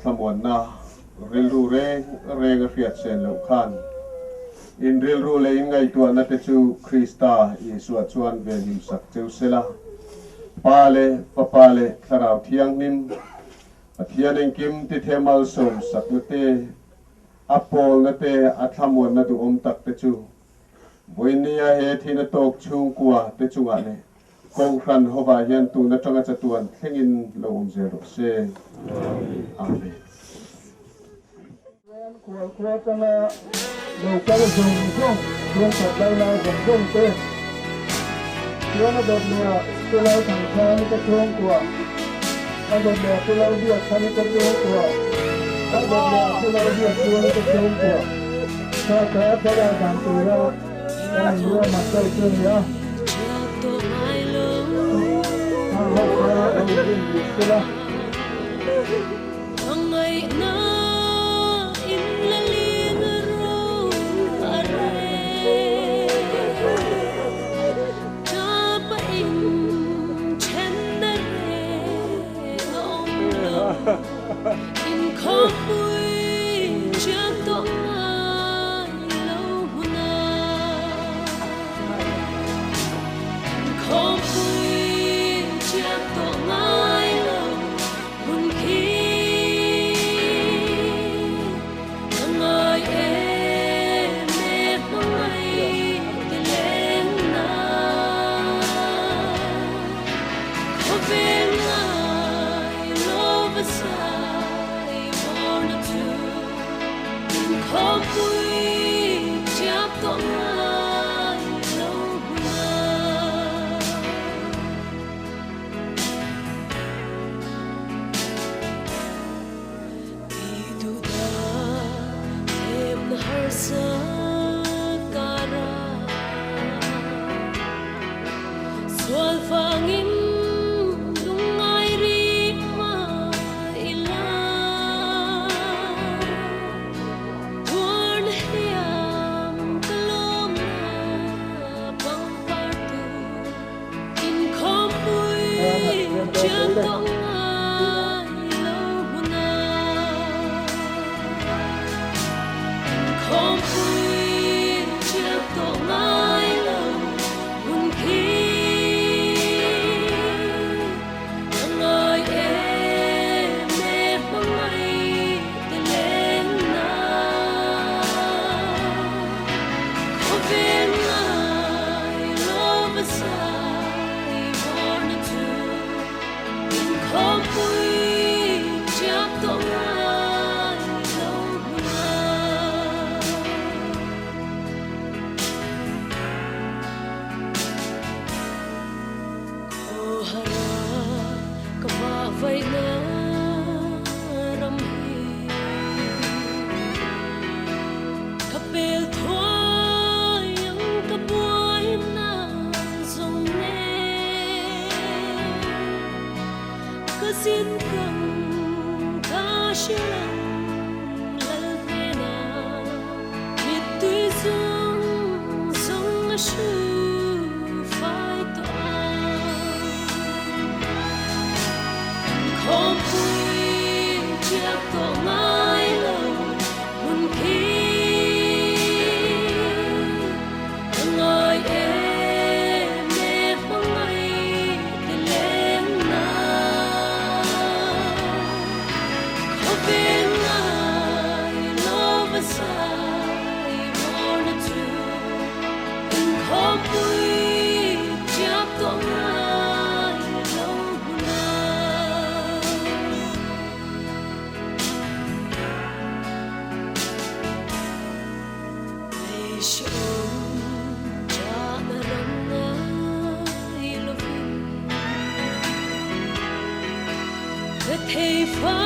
สมวนนะเรียนรู้เร่งเรียดเซนลูกขันอินเรียนรู้เลยไงตัวนัตจูคริสตาอิสวดชวนเวนิมสักเจ้าเสละปาเลปาเลคาราวเทียงนิมเทียนเองกิมติเทมัลสมสักนเตอปอลนเตอัตมวนนตุอมตักเตจูวันนี้เฮทินตกชุงกัวเตจูงานกองครันฮวาเฮียนตูนจังจัตวันเทงินลงเซโรเซอาเมนขวดจังละเราก็จะส่งช่วงช่วงตัดได้แล้วผมช่วงเต้ช่วงระดับเนี่ยตัวเราทางซ้ายก็ช่วงกว่าระดับเนี่ยตัวเราเบียดทางก็ช่วงกว่าระดับเนี่ยตัวเราเบียดตัวก็ช่วงกว่าถ้าแค่พอได้ทางตัวเราต้องรู้ว่ามันได้ช่วงเนี้ยถ้าเราแค่เอาดิ้นอยู่ตัวละin khóc vui chưa tỏ ai lâu na khóc vui chưa tỏ ai lâu buồn khi người em mệt mỏi để lên na khóc về ngài lâu và xa khóc vui chắc tỏ ai lâu na đi tu da thêm har sa kara sual fangin vậy na ram hi kapel thoi yang kabuai na zong ne ka sin kam ka shilang lal ve na mit tu zong zong shu phai to khóc vui chắc tỏ ai lâu buồn khi người em mệt mỏi để lên na khóc bên ai lo và sai more than two khóc vui chắc tỏ ai lâu thầy pha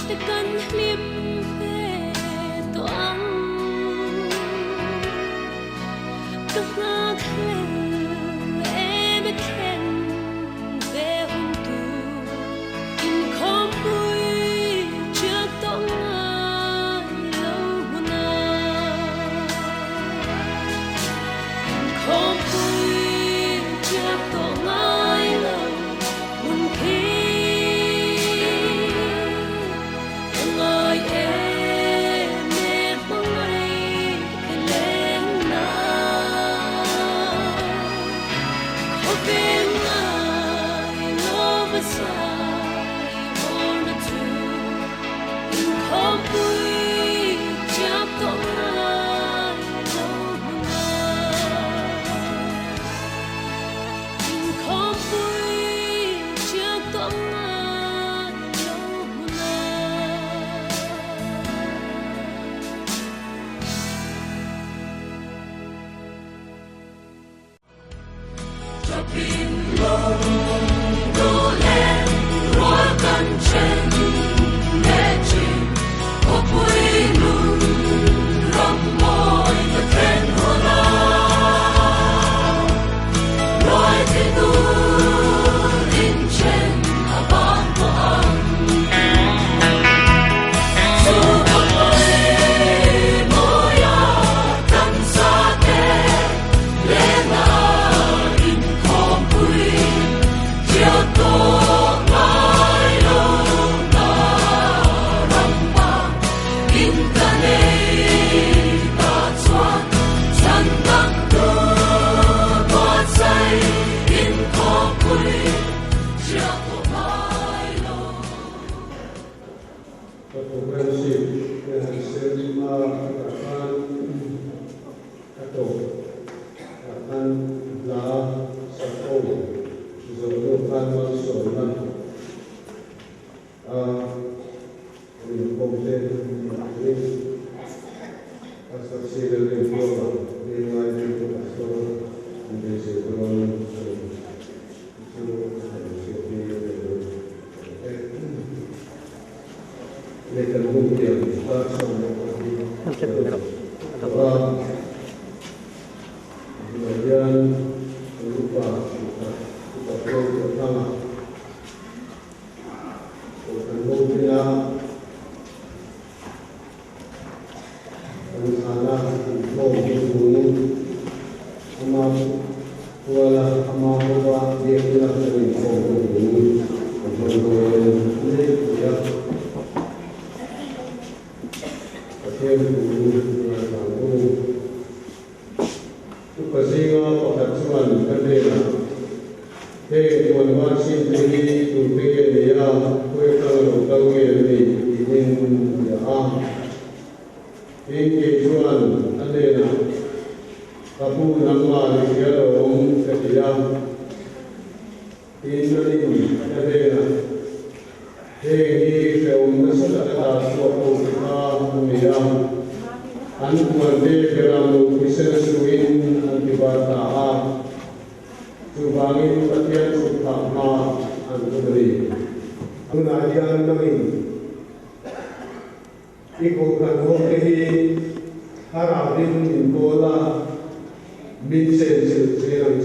te kan lim ve to ang ka na khen em khen ve hung tu in khom vui chưa to ai lâu na khom vui chưa to ai lâu buồn khi Kemudian lupa pertama mungkinlah anak mungkin amal wala amal wala dia bilang dari mungkin ini ya Pasinga pakatsuan kadena he wanwasin tini tupike dia kue kalau tahu ini ingin ya ini kejuan kadena kapu nama dia orang kedia ini kadena he keum masalah suatu kita melihat anu mande keramu business win antibata subangin patian utama anu beri unadian kami iko kanu kehi harapin bola minsen serang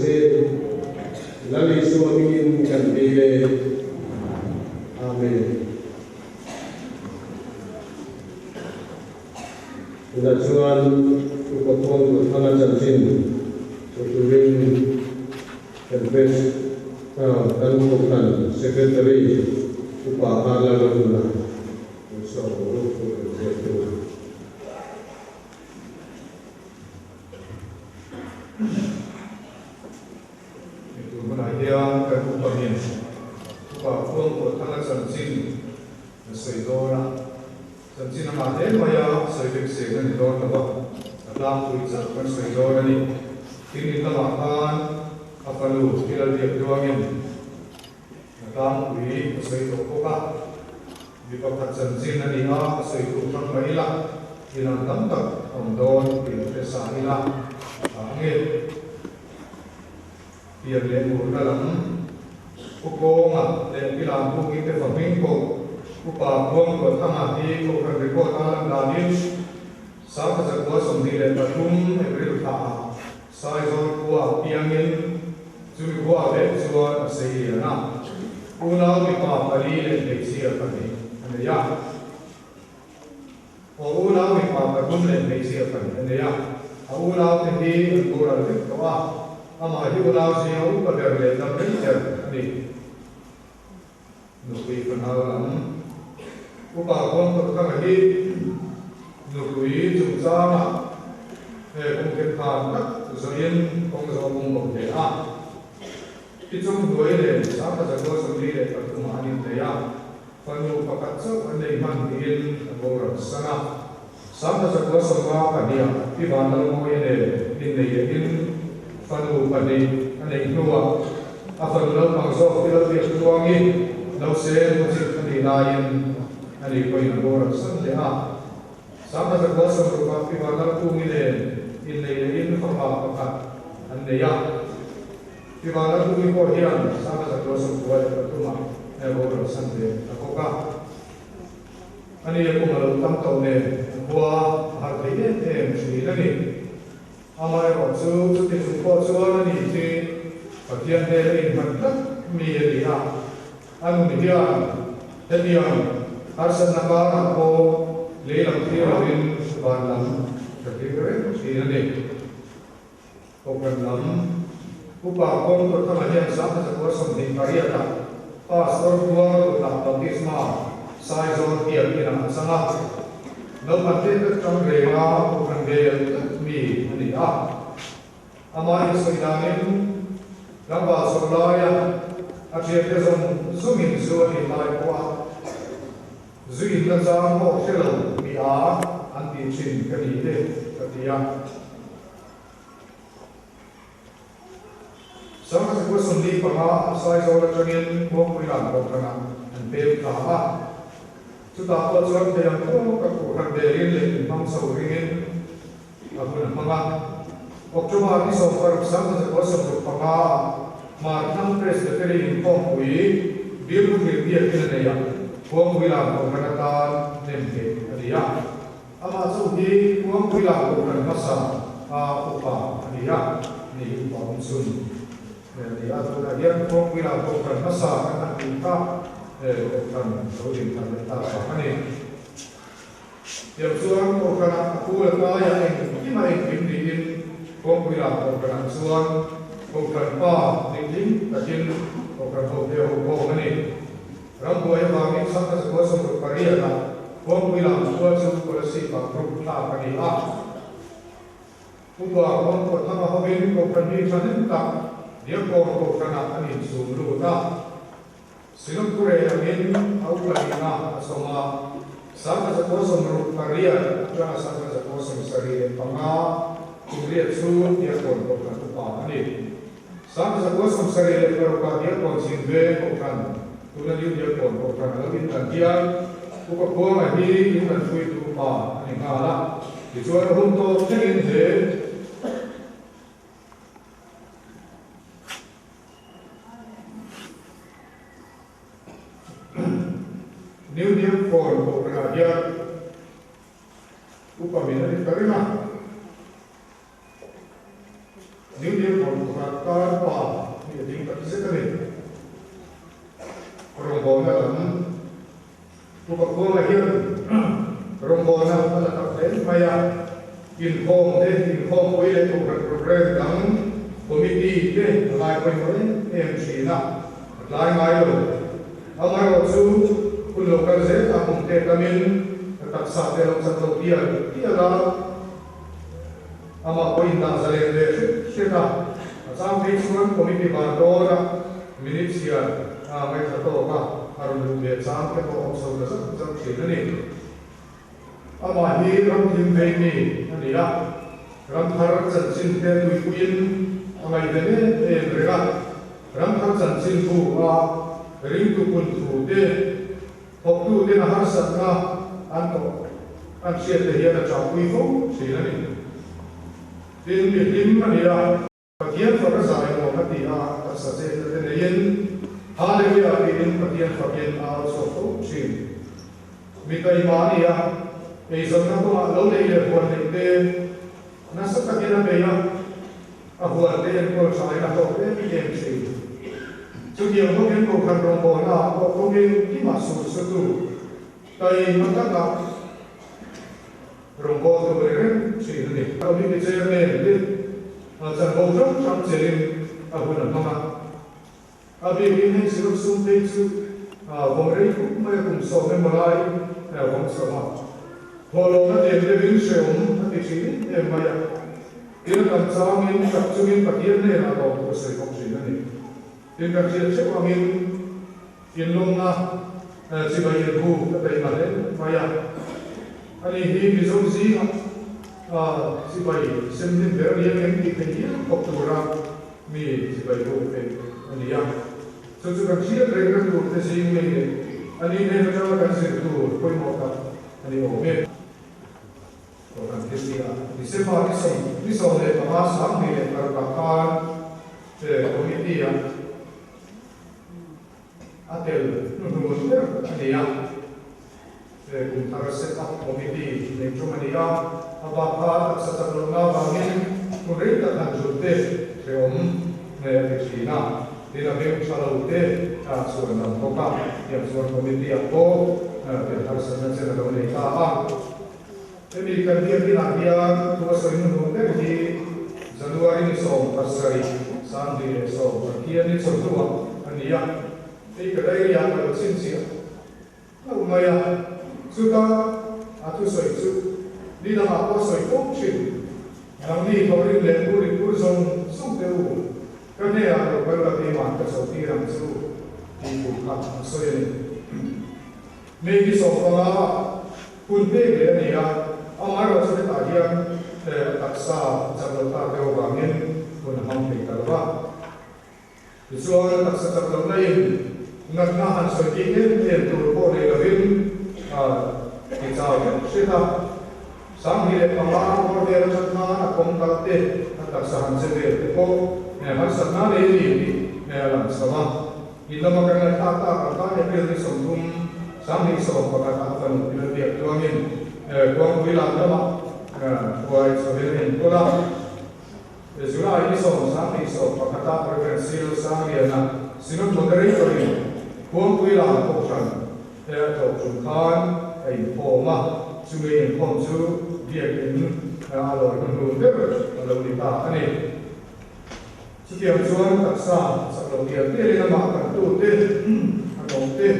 lali suamingin kandile amin. Tujuan upakong pengajar sin, tujuan terbes tanumukan sekretari upahala guna, usaha itu. Itu menajam kerupakan upakong pengajar sin, sesuai Sampai nama dia maya sebagai seorang orang tua, dalam tujuan seorang ini, kini telahan apa lu kira dia doangin, dalam tujuan sebagai tokoh, di pakat janji nanti sebagai orang baiklah, hilang tempat ondon di desa hilang, angin, biar lemur dalam, pukong, dan hilang pukit terpingkong. Upakong bertamati bukan rekod alam lain sahaja sebuah sendiri patung April ta saya kuah piangin juga kuah betul sehingga ulau mipa kali leksi apa ni anda ya ulau mipa patung leksi apa ni anda ya ulau tadi kurang lekwa ama di ulau saya upah berleksa belajar ni nukui penawaran upakong pertama ini nukui jumlah mungkin karena sesuatu pengalaman berbeda. Itu dua ini sama saja sendiri pertemuan ini ya. Penuh pakat seandainya mandiin orang sana sama saja semua dia di mana mau ini penuh pandai andai keluar apa dalam maksud kita tidak tuangin dosen musik di lain Ani koi nagora sandeha sama saja semua piwala kumile in forma pakat andeya piwala kumi kohian sama saja semua pertama nagora sande akoka ani aku malu tahu ne buah harganya sembilan amai waktu itu semua ni si bagian dari mandat milia anu dia jadi Arsan nakara ko lelang tirawin subalam kekeren sini program upakong pertama yang sama sebuah di karya pastor dua tentang baptisma saya zon tiap kena sangat lepas itu cangkema bukan gaya mi ini amai sedangin lamba solaya akhirnya zoom di mai kuat Zui nazar mo selo biar anti chin kanide katia. Sama sebuah sendi pernah saya seorang jengin mo kuriran bukan anpel kah. Sudah pelajaran yang tu kakuran berin le bangsa uringin aku nak mengat. Waktu hari seorang sama sebuah sendi pernah martam presbyterian pokui biru dia kena dia. Buang wilayah pengangkatan nempe dia ama chu hi kuang pui la ko kan masa a upa ani ya ni pa sun ni a tu la yan kuang pui la ko kan masa kan ni ta kan so din kan ta sa ani yang suang ko kan aku la ya ni mai kim ni in kuang pui la ko kan suang ko kan pa ding ta jin ko kan ho de ho ani ram bo ya ba ni sa ka so so pariya na kuang pui la ko chu ko si pa group ta ani a Ubah orang ko thama hobin ko kan ni chanin ta dia ko kana ani sulu ta sinum kure amin au kalina asoma sama sa ko somru paria jana sama sa ko som sarire panga kuria chu dia ko kan pa ani sama sa ko som sarire pero ka dia ko sinve ko kan tuna dia ko kan labin kan dia ko ma hi kan fui tu pa ani ngala di chuan hum to tengin he New Year for Ukraina upamina di karina New Year for Ukraina pa ni ding ka sekali rombona lam upakoma hian rombona ala ta maya in home oile to program dang committee de lai ko ni china lai ngai lo amaro chu kun local ze amung te kamin taksa te long sa to pia la ama ko inda zale de sheka sam te chuan committee ba do ra minutes ya mai sa to ka arun lu de sam ke ko so da sa china ni ama hi ram thim ve ni ani ya ram thar chan sin te tu kuin angai de ne e rega ram thar chan sin bu a ring tu kun thu de hộp tu đến là hát sẵn ra ăn chia thể hiện là trọng quy phúc chỉ là gì đến việc tim mà đi ra và kiến và các giải của các tỷ a các sở chế là tên yên hai mươi là đi đến các tiền và tiền a số phúc chỉ vì cái mà đi ra bây giờ nó có lâu đây là hoàn thành tên nó sắp các tiền bây giờ hoàn tên của trái là tốt đến cái tiền chỉ chúng nhiều không biết cuộc hành động của nó không biết cái mà số tu tại nó các bạn rồng bò từ bên đấy chỉ là để tao đi cái chơi này đi chẳng bao giờ trong chơi ở bên nào mà ở bên bên này sử dụng tên sự vòng đấy cũng mới cùng số với một ai vòng số mà hồ lô nó để bên bên sử dụng nó chỉ để mà cái nó làm sao mình tập trung mình phát triển này là đồ của sử dụng gì này đến các chiến sĩ của mình yên long na chỉ phải yên khu các thầy mà đấy mà ya anh ấy đi giống gì chỉ phải xem đến việc liên hệ thì cái gì học tập ra mình chỉ phải học về anh ấy ya cho các chiến sĩ cái cái cái gì mình anh ấy nên cho các chiến sĩ tu coi một cái anh ấy học về còn cái gì thì sẽ phải đi sống để mà sáng thì để các bạn để committee ya atel nunut dia cùng thằng set up committee nên chúng mình ya abapa sa tablona bangin kurit ta han jutte seom ne tikina dina be chalaute a suan nam toka ya suan committee ko de thar sa na lo ne ta a ini kan dia tu so inu de di Januari ni so pasari sandi so kia ni so tua ania cái đây là một sinh sĩ, nó mà chúng ta tu soi tu đi làm apa soi phúc trình, làm đi thầu đi lên buri dùng sung tiêu, cái này là một cái là cái mà cái số tiền làm số thì cũng khác soi này, mấy cái số đó quân bê cái này à, ông ấy nói với đại diện đặc sa trong đầu ta theo vàng nhân quân hồng thủy cả đó, thì số đặc sa trong đầu này ngặt na han soi ki en tu ko ne lovin ki chao se ta sang hi le pama ko de ra chan na kom ta te ta sa han se de ko ne har sa na le ni ne la sa ma in la ma ka ta ne pe ni som tum sang hi so ko ta ta ni le de to ngin quang quý làm đó mà quay cho đến hình cô la July is on Sunday so pakata preferential sang na sinut moderator ni quang quý làm cô trần tổ trung khan ai phô mà chúng mình phong chú việc in alo con luôn thế alo đi ta anh ấy chỉ điểm chuan tập sa sắp đầu tiên thế nên mà cần tu thế anh ông thế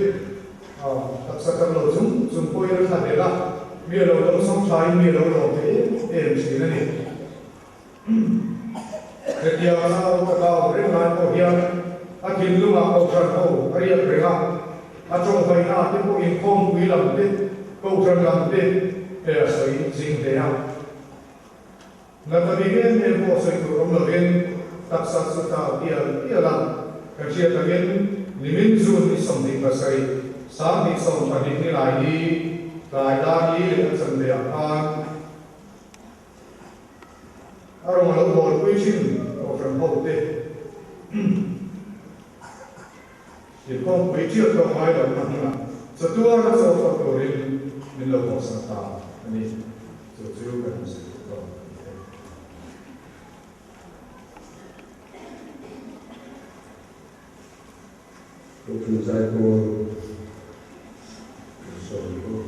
tập sa tập đầu chúng coi rất là đẹp là bây giờเราต้องใช้มีเราลงที่เอ็มซีนั่นเองเดียวเราเรื่องงานของยังอากินลุงอาเอาชันเอาเรียกเรื่องอาจงไปหน้าที่พวกอินคงวิลังที่กูชันลังที่สวยจริงเดียวนั่นตอนนี้เนี่ยพวกสวยตัวเราเรียนตักษะสุดท้ายเดียวละกันเชียร์ตะเกียนนิมิตจูนที่สมดีภาษาสามที่สมปฏิทินหลายดีกายด้านนี้เรื่องสันเดียร์การอารมณ์เราโดนคุยชินออกจากห้องเต้ยิ่งต้องคุยเชื่อตัวไว้แบบนั้นนะสุดท้ายเราจะต้องตัวเรียนในโลกสังคมอันนี้สุดท้ายกันสุดท้ายลูกคุณใจตัวสอนลูก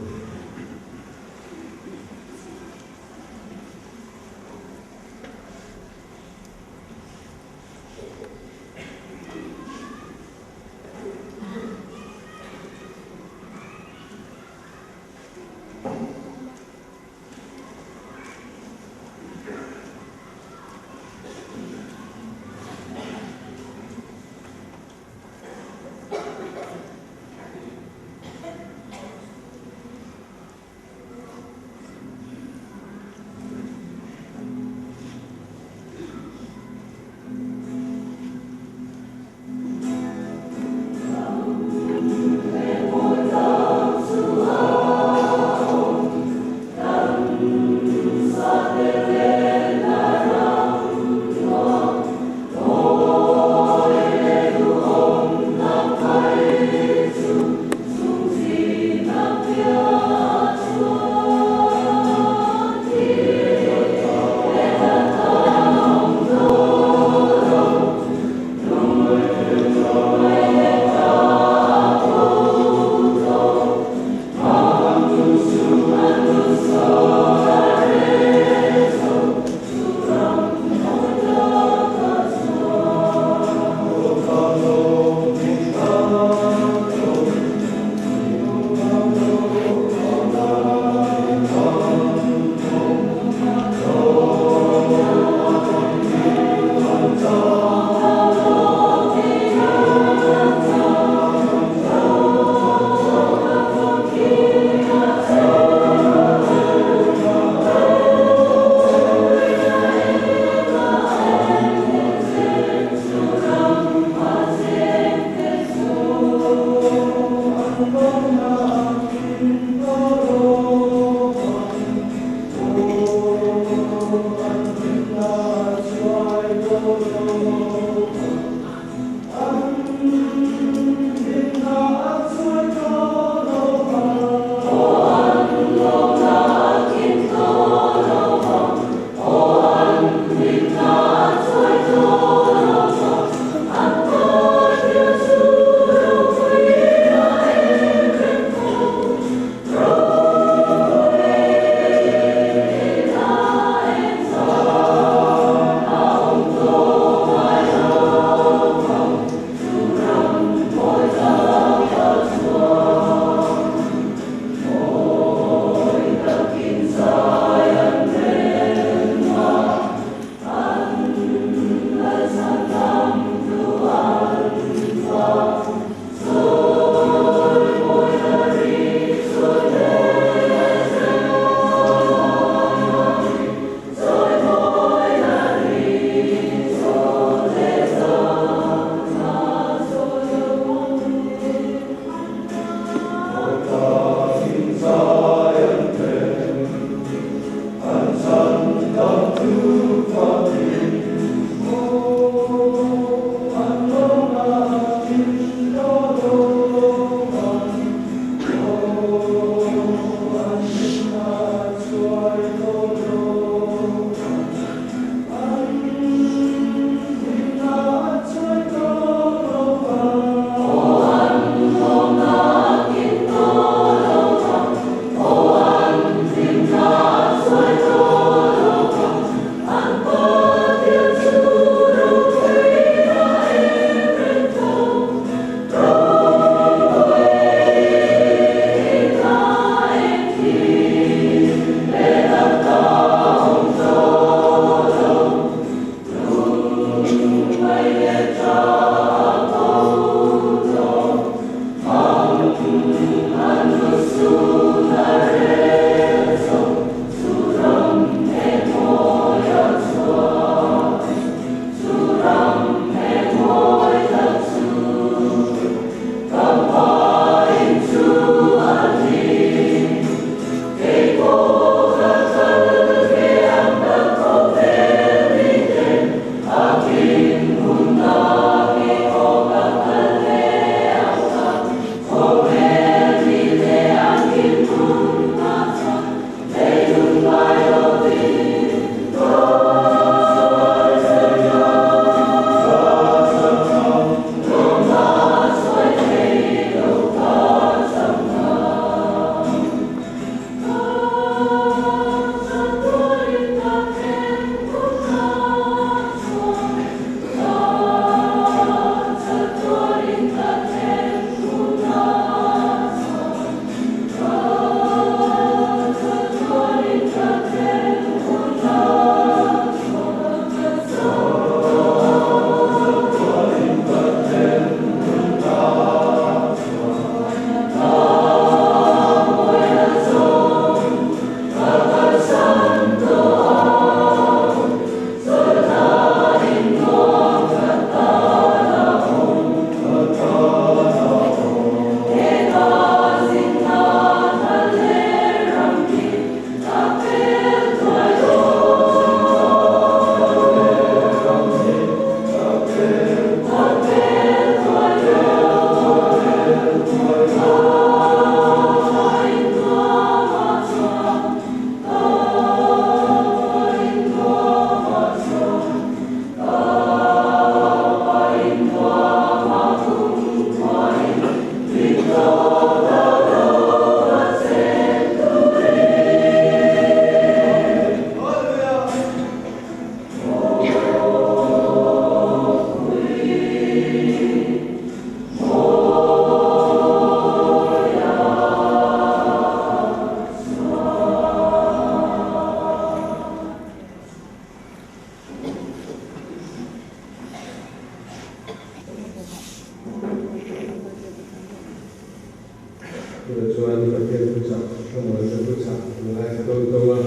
Someone who looks up and like don't go on.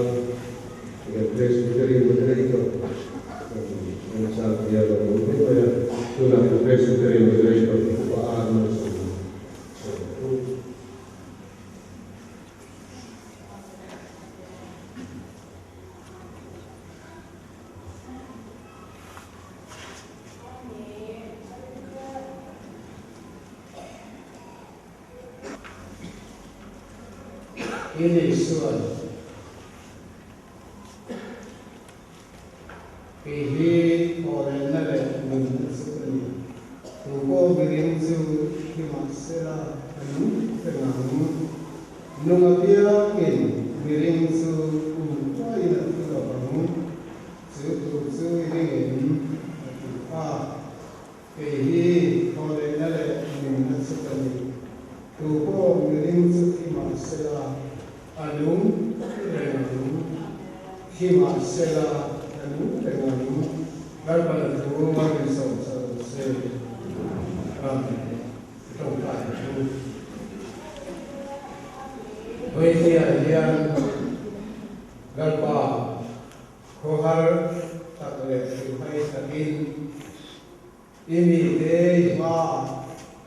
You get presbytery with the radio. And South the other one. Do not the presbytery with the radio for arms. Ini soal pihi orang nela mensukai tuko birinzu kimasera anu tengamu nungapia kin birinzu upai na tuka bangu su iringin pihi orang nela mensukai tuko birinzu kimasera Anum dengan hima sela anum dengan berbagai rumah besar besar ramai tempat itu. Baiknya yang galpa kohar tak boleh sukai sakin ini deh ma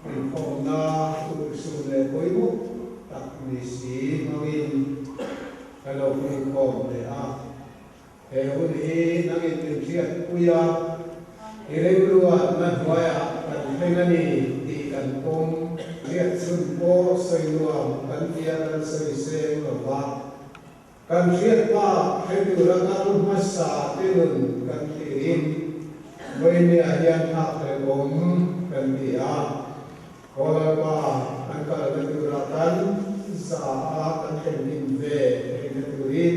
informa usul lepoibu tak mesti mungkin kalau pun kau lea, kalau ini nanti tersiap puya, ini keluar nak buaya, kan ini di kampung lihat sumpo seluar, kan dia kan selisih berapa, kan siapa itu rakan masa tenun kan kirim, begini aja tak tergolong kan dia, kalau apa angkat itu rakan saat kan timbe turin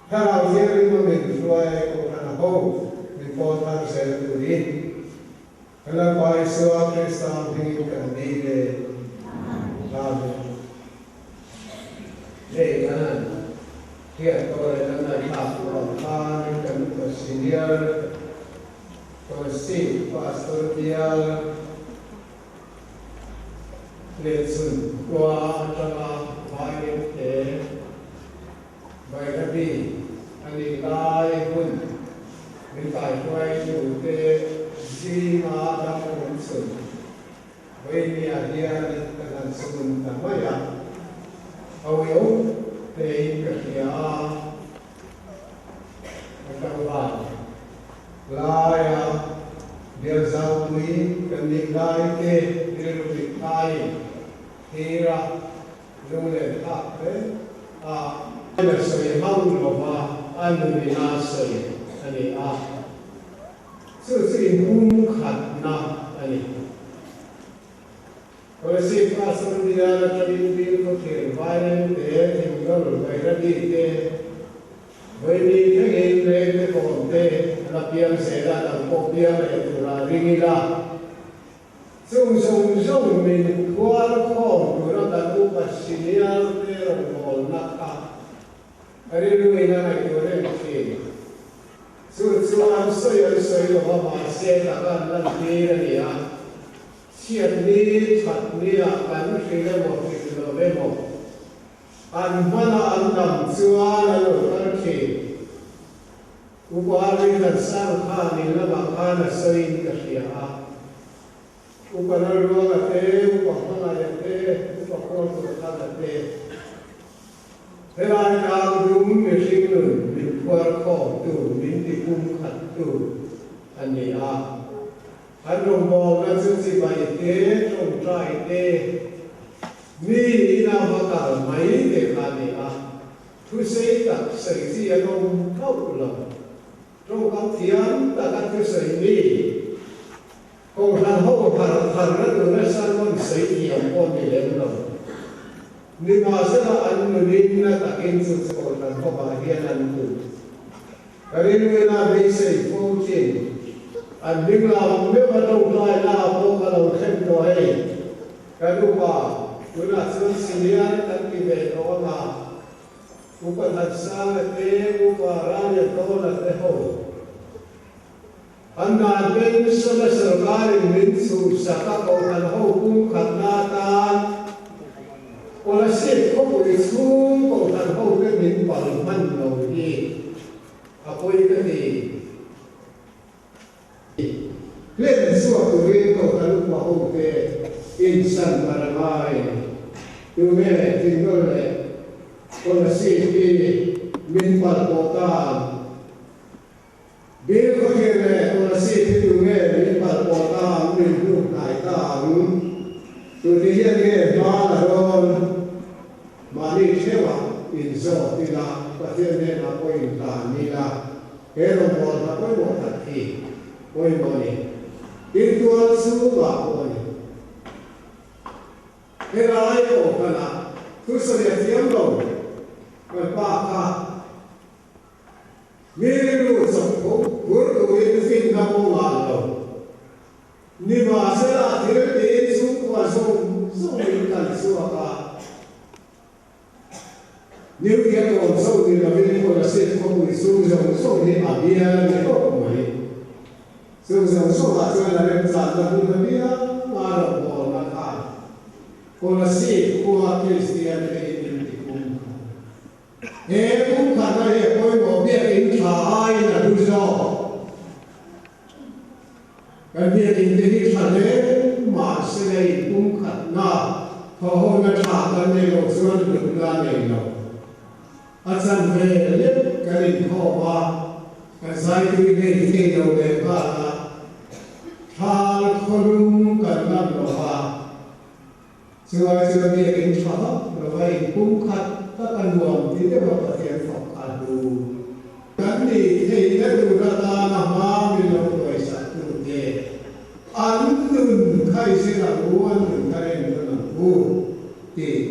kalau dia itu menjual orang apa dipotar saya turin kalau pai suatu Kristen tinggal di lalu kanan dia orang yang tak orang kan senior si pastor dia lesson qua tama baik baik tapi ani lai pun minta kuai tu te si ma dalam lesson baik ni dia dengan sebelum tamaya awal te kerja macam laya dia zaui kendai te dia lebih kaya Hira, lulen hakre, ada saya mahu lupa, anu binasa ani sesuai mungkat na ani. Kalau si pasal dia tadi bil kotor, bayan deh, tinggal bayar di deh, bayar di deh konte, lapian seda dan kopian itu ringilah. Sung min kuar kong kurang tadu pasinial terong naka. Hari ini nak ikut ni. Suam soy loh masih takkan nanti ni ya. Siap ni cat ni akan kita mau kita bemo. Anpana andam suara lo terki. Upari dan sangka ni lama kana soy kerja. Upanar luar ate, upahana ate, upakor turkan ate. Heran kagum mesinun, bikuar kau tu, binti kumkat tu, ane Anong bol na susi bayi te, trong trai te. Ni ina bakal mai te kani tu sei tak sei si anong kau lo. Trong kau tiang tak tu sei ni. Kau han ho par na tu na san mon sei yang on ni lem lo. Ni masa an ni na takin su ko na ho ba hian an tu. Karin na be sei fo chin. An ding la me ba to lai la po ka lo khem to he. Ka du ba tu na sun sinian tan ki ve ro na. U pa na sa te u pa ra ne to na te ho. Anda ben sa sarkar min su sa ka ko kan ho kum khat na ta. Ola se ko ko su quảng văn đầu đi quay cái gì lên suốt từ bên cầu ta lúc mà hôm kia insan maramai từ mẹ tin tôi này con là sĩ đi min phật bồ tát biết có gì này con là sĩ từ mẹ min phật bồ tát min lúc đại tạng từ thế gian nghe ma là rồi mà đi theo in zo thì là có thể nên là coi in ta ni là cái đồng hồ là coi một thật thì coi một này in tuan su là coi cái này của cái nào cứ sự việc tiêm rồi cái ba ca người lu sập cũng vừa rồi in năm mông ngàn rồi nhưng mà sẽ là thế thì su qua su mình cần su cả nếu cái còn sâu thì là bên con là sẽ không bị sâu dòng sâu thì à bia này có mấy sâu dòng sâu là cho là bên sản là cũng là bia mà đồng hồ là cả con là sẽ qua Christian để in thì cũng khả năng là coi một bia in thải là đủ rồi cái bia in thì thải mà sẽ cũng khả năng họ là thả cái này một số được ra này rồi asan về liếc cái định họ và cái giải quyết cái gì đâu để cả thal khôn cái năm đó và chưa biết cái gì hết rồi vậy cũng khát tất cả nguồn thì đều có thể phục cả đủ cái gì thì cái đủ ra ta là mà mình làm tuổi sản xuất thế anh đừng khai sinh là vua anh đừng khai sinh là vua thì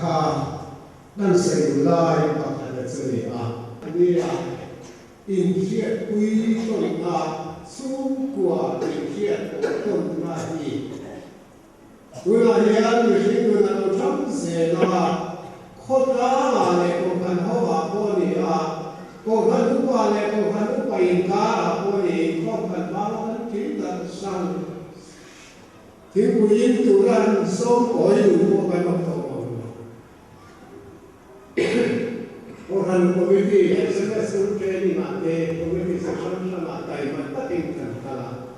kháนั่นเสียงลายปากแต่เสียงนี่ละอินเทียคุยต้นนาสูงกว่าอินเทียต้นนาอีกเวลาเรียนอยู่ที่นู่นเราทำเสียงคนละอะไรก็พันหัวคนนี้ก็พันทุกวันเลยก็พันทุกไปกาคนนี้ก็พันบ้านที่ตัดสั่งที่ผู้หญิงตุรันส่งไปอยู่ก็ไปมาต่อorang komiti SMS training ate komiti session sama tai mata tingkan kala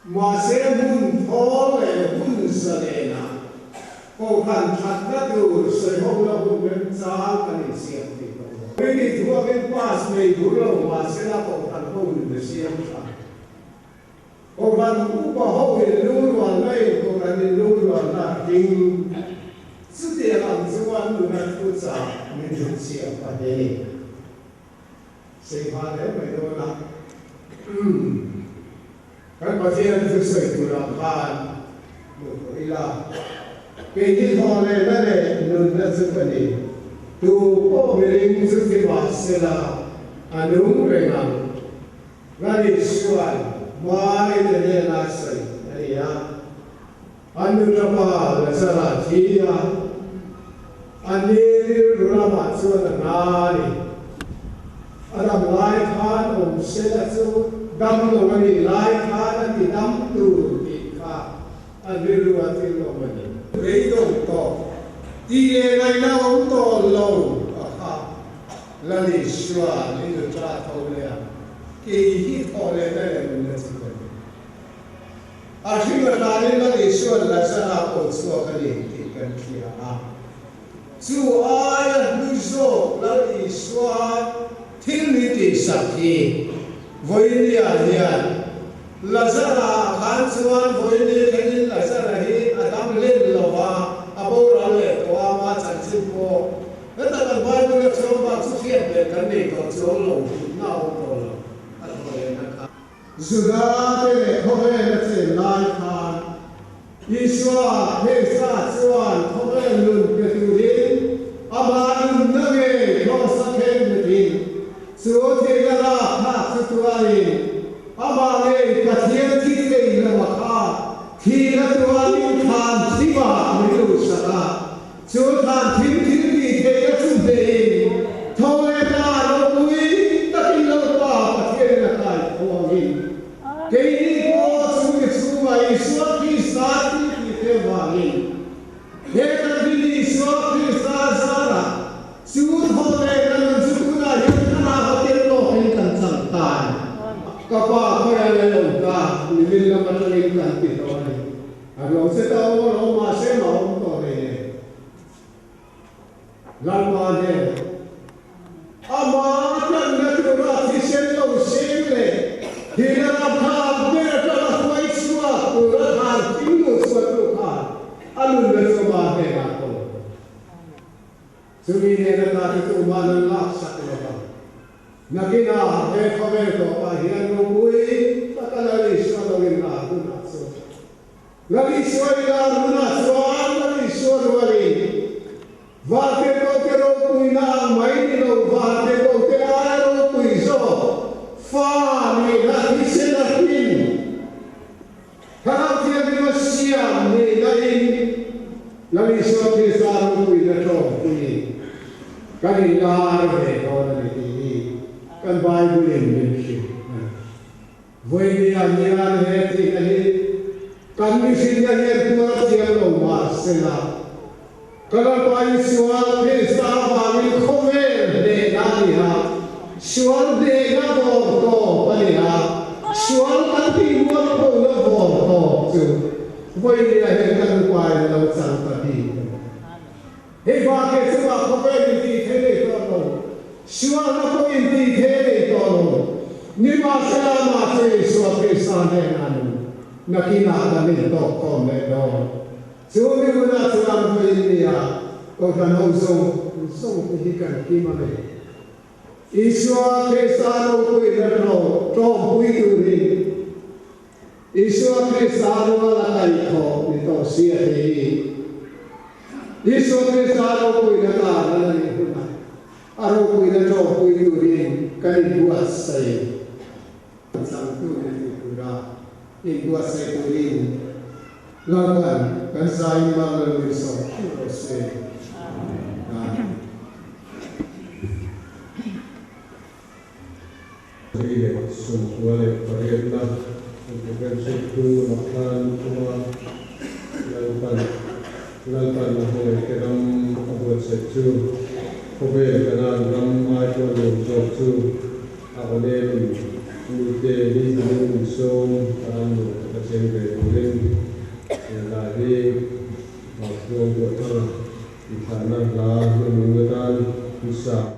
masih mun pole mun selena orang thakna tu sehobla bukan sahal kan siap itu ini dua kan pas mei dulu masih lah orang pun bersiap orang ubah hobi luar lain orang luar nak ting setiap orang dengan pusat siap pada ini. Sehingga mereka nak, kan pasien itu sekurang-kurang, ilah. Kini orang mana nunda seperti tu, orang seperti bahasa anu mereka, gani suan, mai dengan nasi, ya, anu apa, masalah dia. Ani rulamat suara nari, ada mulai kan selatu dam lomani mulai kan di dam tu ika, ani ruati lomani. Itu to, dia lainnya untuk lo, lalu suara itu teratahu dia, kehit oleh dia menentukan. Akhirnya lalu suara lasana pun suara diikan kia. Chú ai nuôi dỗ là đi xóa thiên lý tỷ sạc thì với liệt liệt là rất là khán xuân với liệt thế nên là rất là hi Adam lên lầu và bố ra lệ qua mà chẳng xin cô rất là cần phải được cho bạn xuất hiện để cái này có chỗ lầu nào rồi dù đã thế này không hề là chỉ lai khan Iswa hesa suan không hề luôn cái thứ đến aman nage có sắc thêm được số thế là ha sự tuai amane cái thiên chi cái là mà ha khi là tuai than chi mà mới đủ sara số than thiên gì thế là chúng thế thôi ta nó vui ta đi lâu qua cái thiên là cái của mình cái này có sự mà Iswa khi sát thì vàng thế ta đi Iswa khi sát ra suốt hôm kapal kau yang lelaki ni bila mana lagi kanti tahu ni. Kalau saya tahu orang masih mau tahu ni. Lalu ada. Amat nak berat sih lo sih. Hingga apa berapa kuai semua berat tinggal suatu hal. Alun bersama dengan aku. Sebenarnya tadi tu mana laksa tu. Nakina ko pahiran mo buhay takalaliswa lawin na gunaso. Laliswa ila gunaso ang laliswa walin. Vate ko kero kuina may nilo vate ko kero kuiso. Fa ni lati selatin. Kalau dia dimasya ni lain laliswa kisah kuina to kuini. Kali larve ko na ni kan Bible English. Voi dia nian heti kali kan misinya her tuat sialo masela. Kalau pai siwal desa bami khomer de naliha. Siwal de na borto paliha. Siwal anti buat ko na borto tu. Voi dia her kan pai na sang tadi. Hei ba ke sebab khomer di thele ko. Siwa na ko inti thele tolo ni ma sala ma se siwa presa ne nanu nakina da ni to ko ne do siwa ni na sala ko india ko ta no so ko hikan ki ma ne Iswa presa no ko ina no to pui tu ni Iswa presa no la kai ko ni to sia te Iswa presa no ko ina ta na ni huna Aro kui na to kui durin kali buat saya sangtu dari pura ini buat saya durin lawan kan saya malu besok saya Jadi semua perintah untuk itu makan semua lakukan oleh keram buat sejuk. Kobe kanan ram ai ko lo so chu awale ni te ni ni so ram ka chen ge len la ri ma so ko ta ni kana la ni ngan usa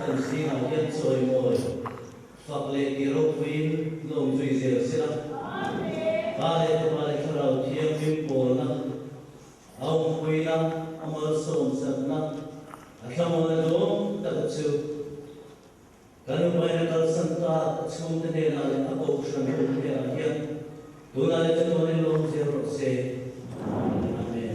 kan si ha hian choi moi fak le ki ro queen lom chui zel sila ba le to ba le thara thiam mi pol na au queen na amal som sat na athamo na do ta chu kanu mai na kal santa chum te ne na le ako shran ho te a hian tu na le to ne lom zel ro se amen.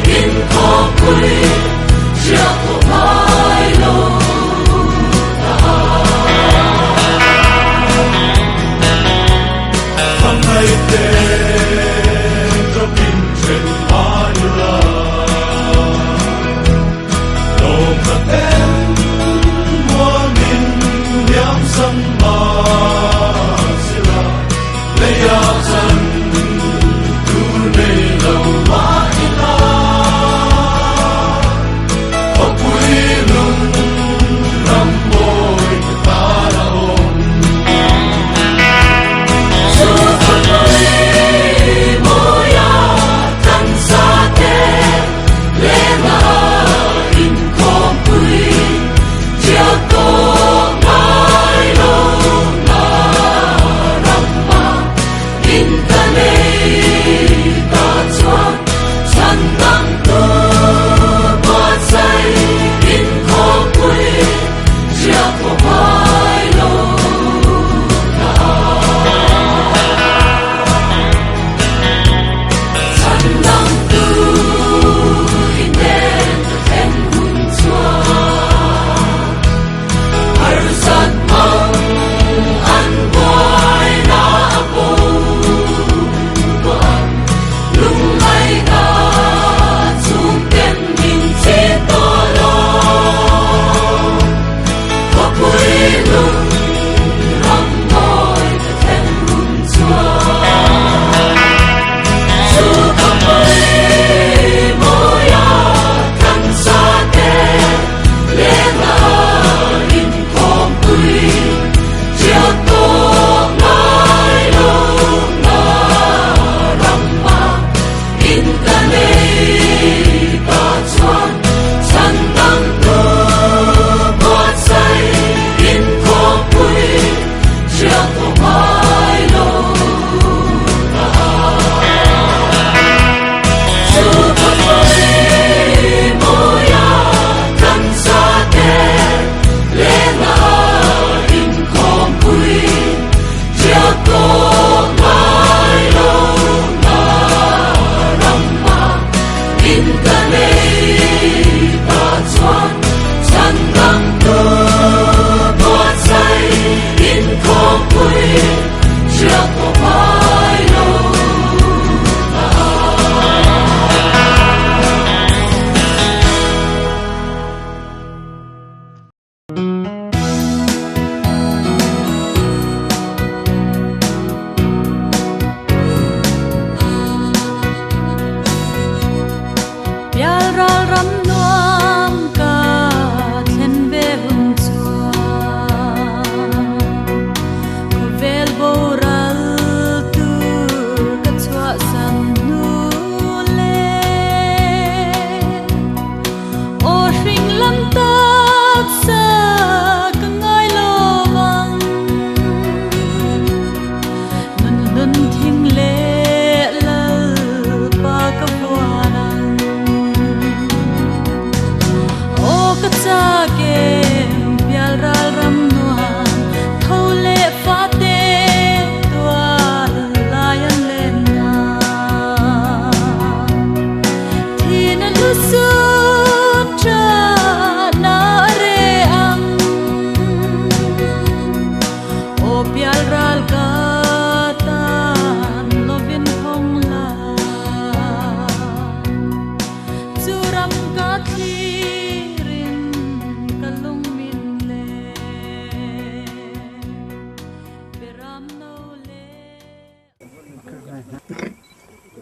In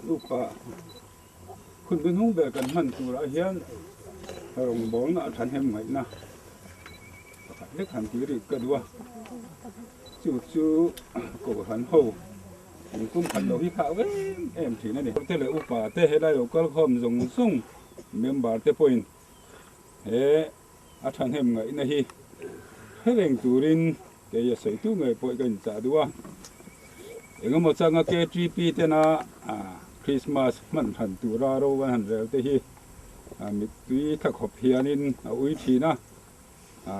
ลูกป่าคุณเป็นห้องแบบกันมันตัวเฮียนหลงบ้องนะทันแหมไหมนะเล็กหันตีริก็ดูว่าจู่ๆก็หันหูผมกุ้มขันดอกที่ขาวเอ็มทีนั่นเองเตเลยอุปาเตให้ได้เราก็คอมส่งส่งเมมบาร์เตปอยน์เฮอาทันแหมไหมนะฮีให้เร่งตูรินแกจะใส่ตู้ไงปอยกันจ่าดูว่าเองมาจังก็KGPเตนะคริสต์มาสมันทันตูราโรวันหันเร็วเตฮีมิตรีถ้าขบเพียนินอุ้ยทีนะ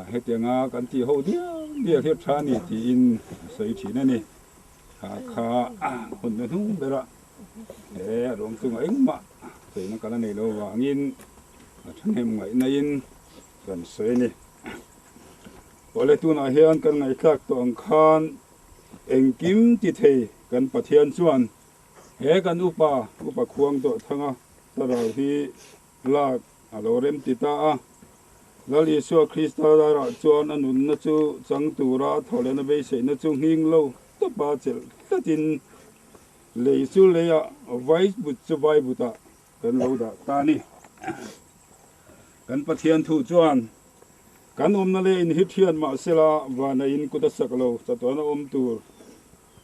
เฮ็ดยังกันที่เขาเดียวเฮ็ดชานี่ที่อินใส่ทีนั่นนี่ข้าคนนั้นทุ่งเบระรวมถึงเอ็งมาใส่นักการในเราว่างินฉันเห็นไงในอินกันใส่นี่พอเลยตัวน่ะเฮียนกันไงคลักตัวอังคารเอ็งกิมติเทกันปะเทียนส่วนเฮกันอุปควงตัวทั้งตลอดที่ลากโลเรมติตาลลิสัวคริสต์ดาราจวนอนุนนจูจังตูราทอเลนเบเสนจูหิงโลตบาเจลตัดินเลยสุเลยะไวส์บุตรไวบุตรกันโลดาตานี่กันปะเทียนทูจวนกันอมนั่นเลยอินฮิตเทียนมาเสลาวานาอินกุตสักโลสตัวนั้นอมตู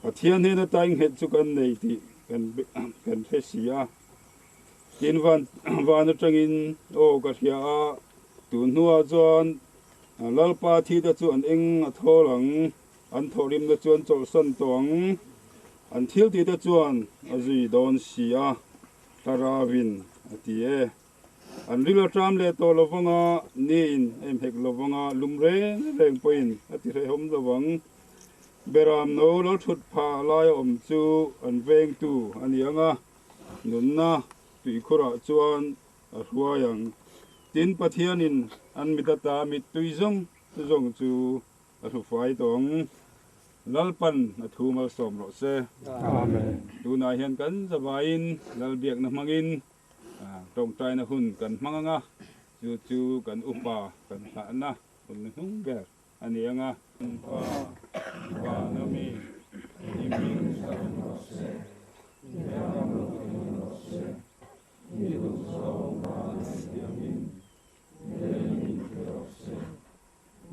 ปะเทียนเฮนตาอิงเฮตุกันในที่กันเฟสิยากินวันจังอินโอกาเฮียตุนหัวจวนลลปาทีตะจวนเองทอหลังอันทอริมตะจวนจอสันตวงอันเที่ยวที่ตะจวนอจีดอนเสียตาราวินตีอันริลทรามเลโตลวงานี่อินเอ็มเฮกลวงาลุมเรงปอยน์อติเรหมลวงเบรามโนลทุดพาลายอมจูอันเวงตูอันยังนุนนะตุยคราจวนรัวยังตินปะเทียนินอันมิตตามิตุยซงจูรุไฟตองลัลปันทูมาสมรสอาเมนดูนายเห็นกันสบายอินลัลเบียกนมังอินตรงใจนะหุ่นกันมังงะจู่กันอุปากันหานะหุ่นหุ่นเบียอันนี้ยังวานามีอิมิงสัมโนเซยามุโนเซมิลุโซมานิยามินเดมิโรเซ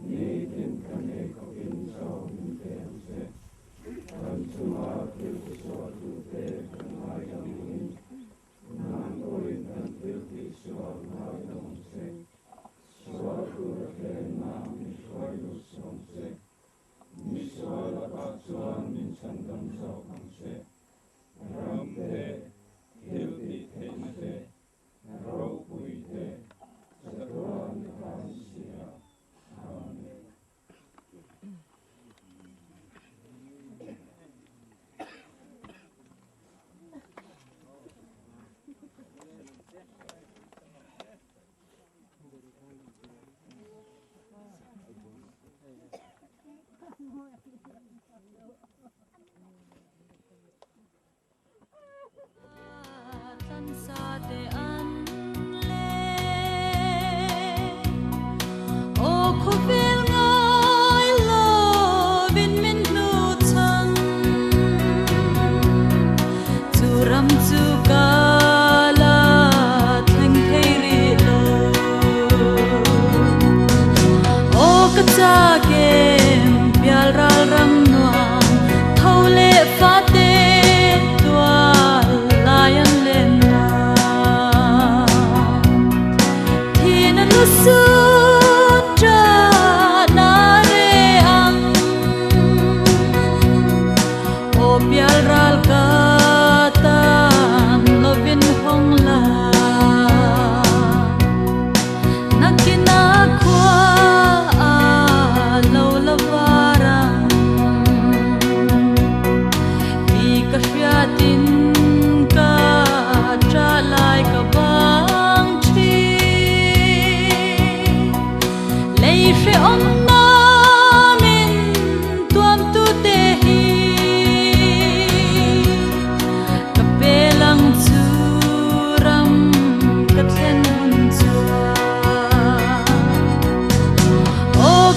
นิตินกันเอโกอินโซมิเตเซอันสุมาตุโซตุเตกันมายามินนันโอรินันติติโซมายามิเซสวาตุระเกนามิสวายุสงเซมิสวาละปัจจุบันมิสันตัมโซคังเซรัมเตฮิลติเทนเซ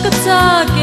ka cha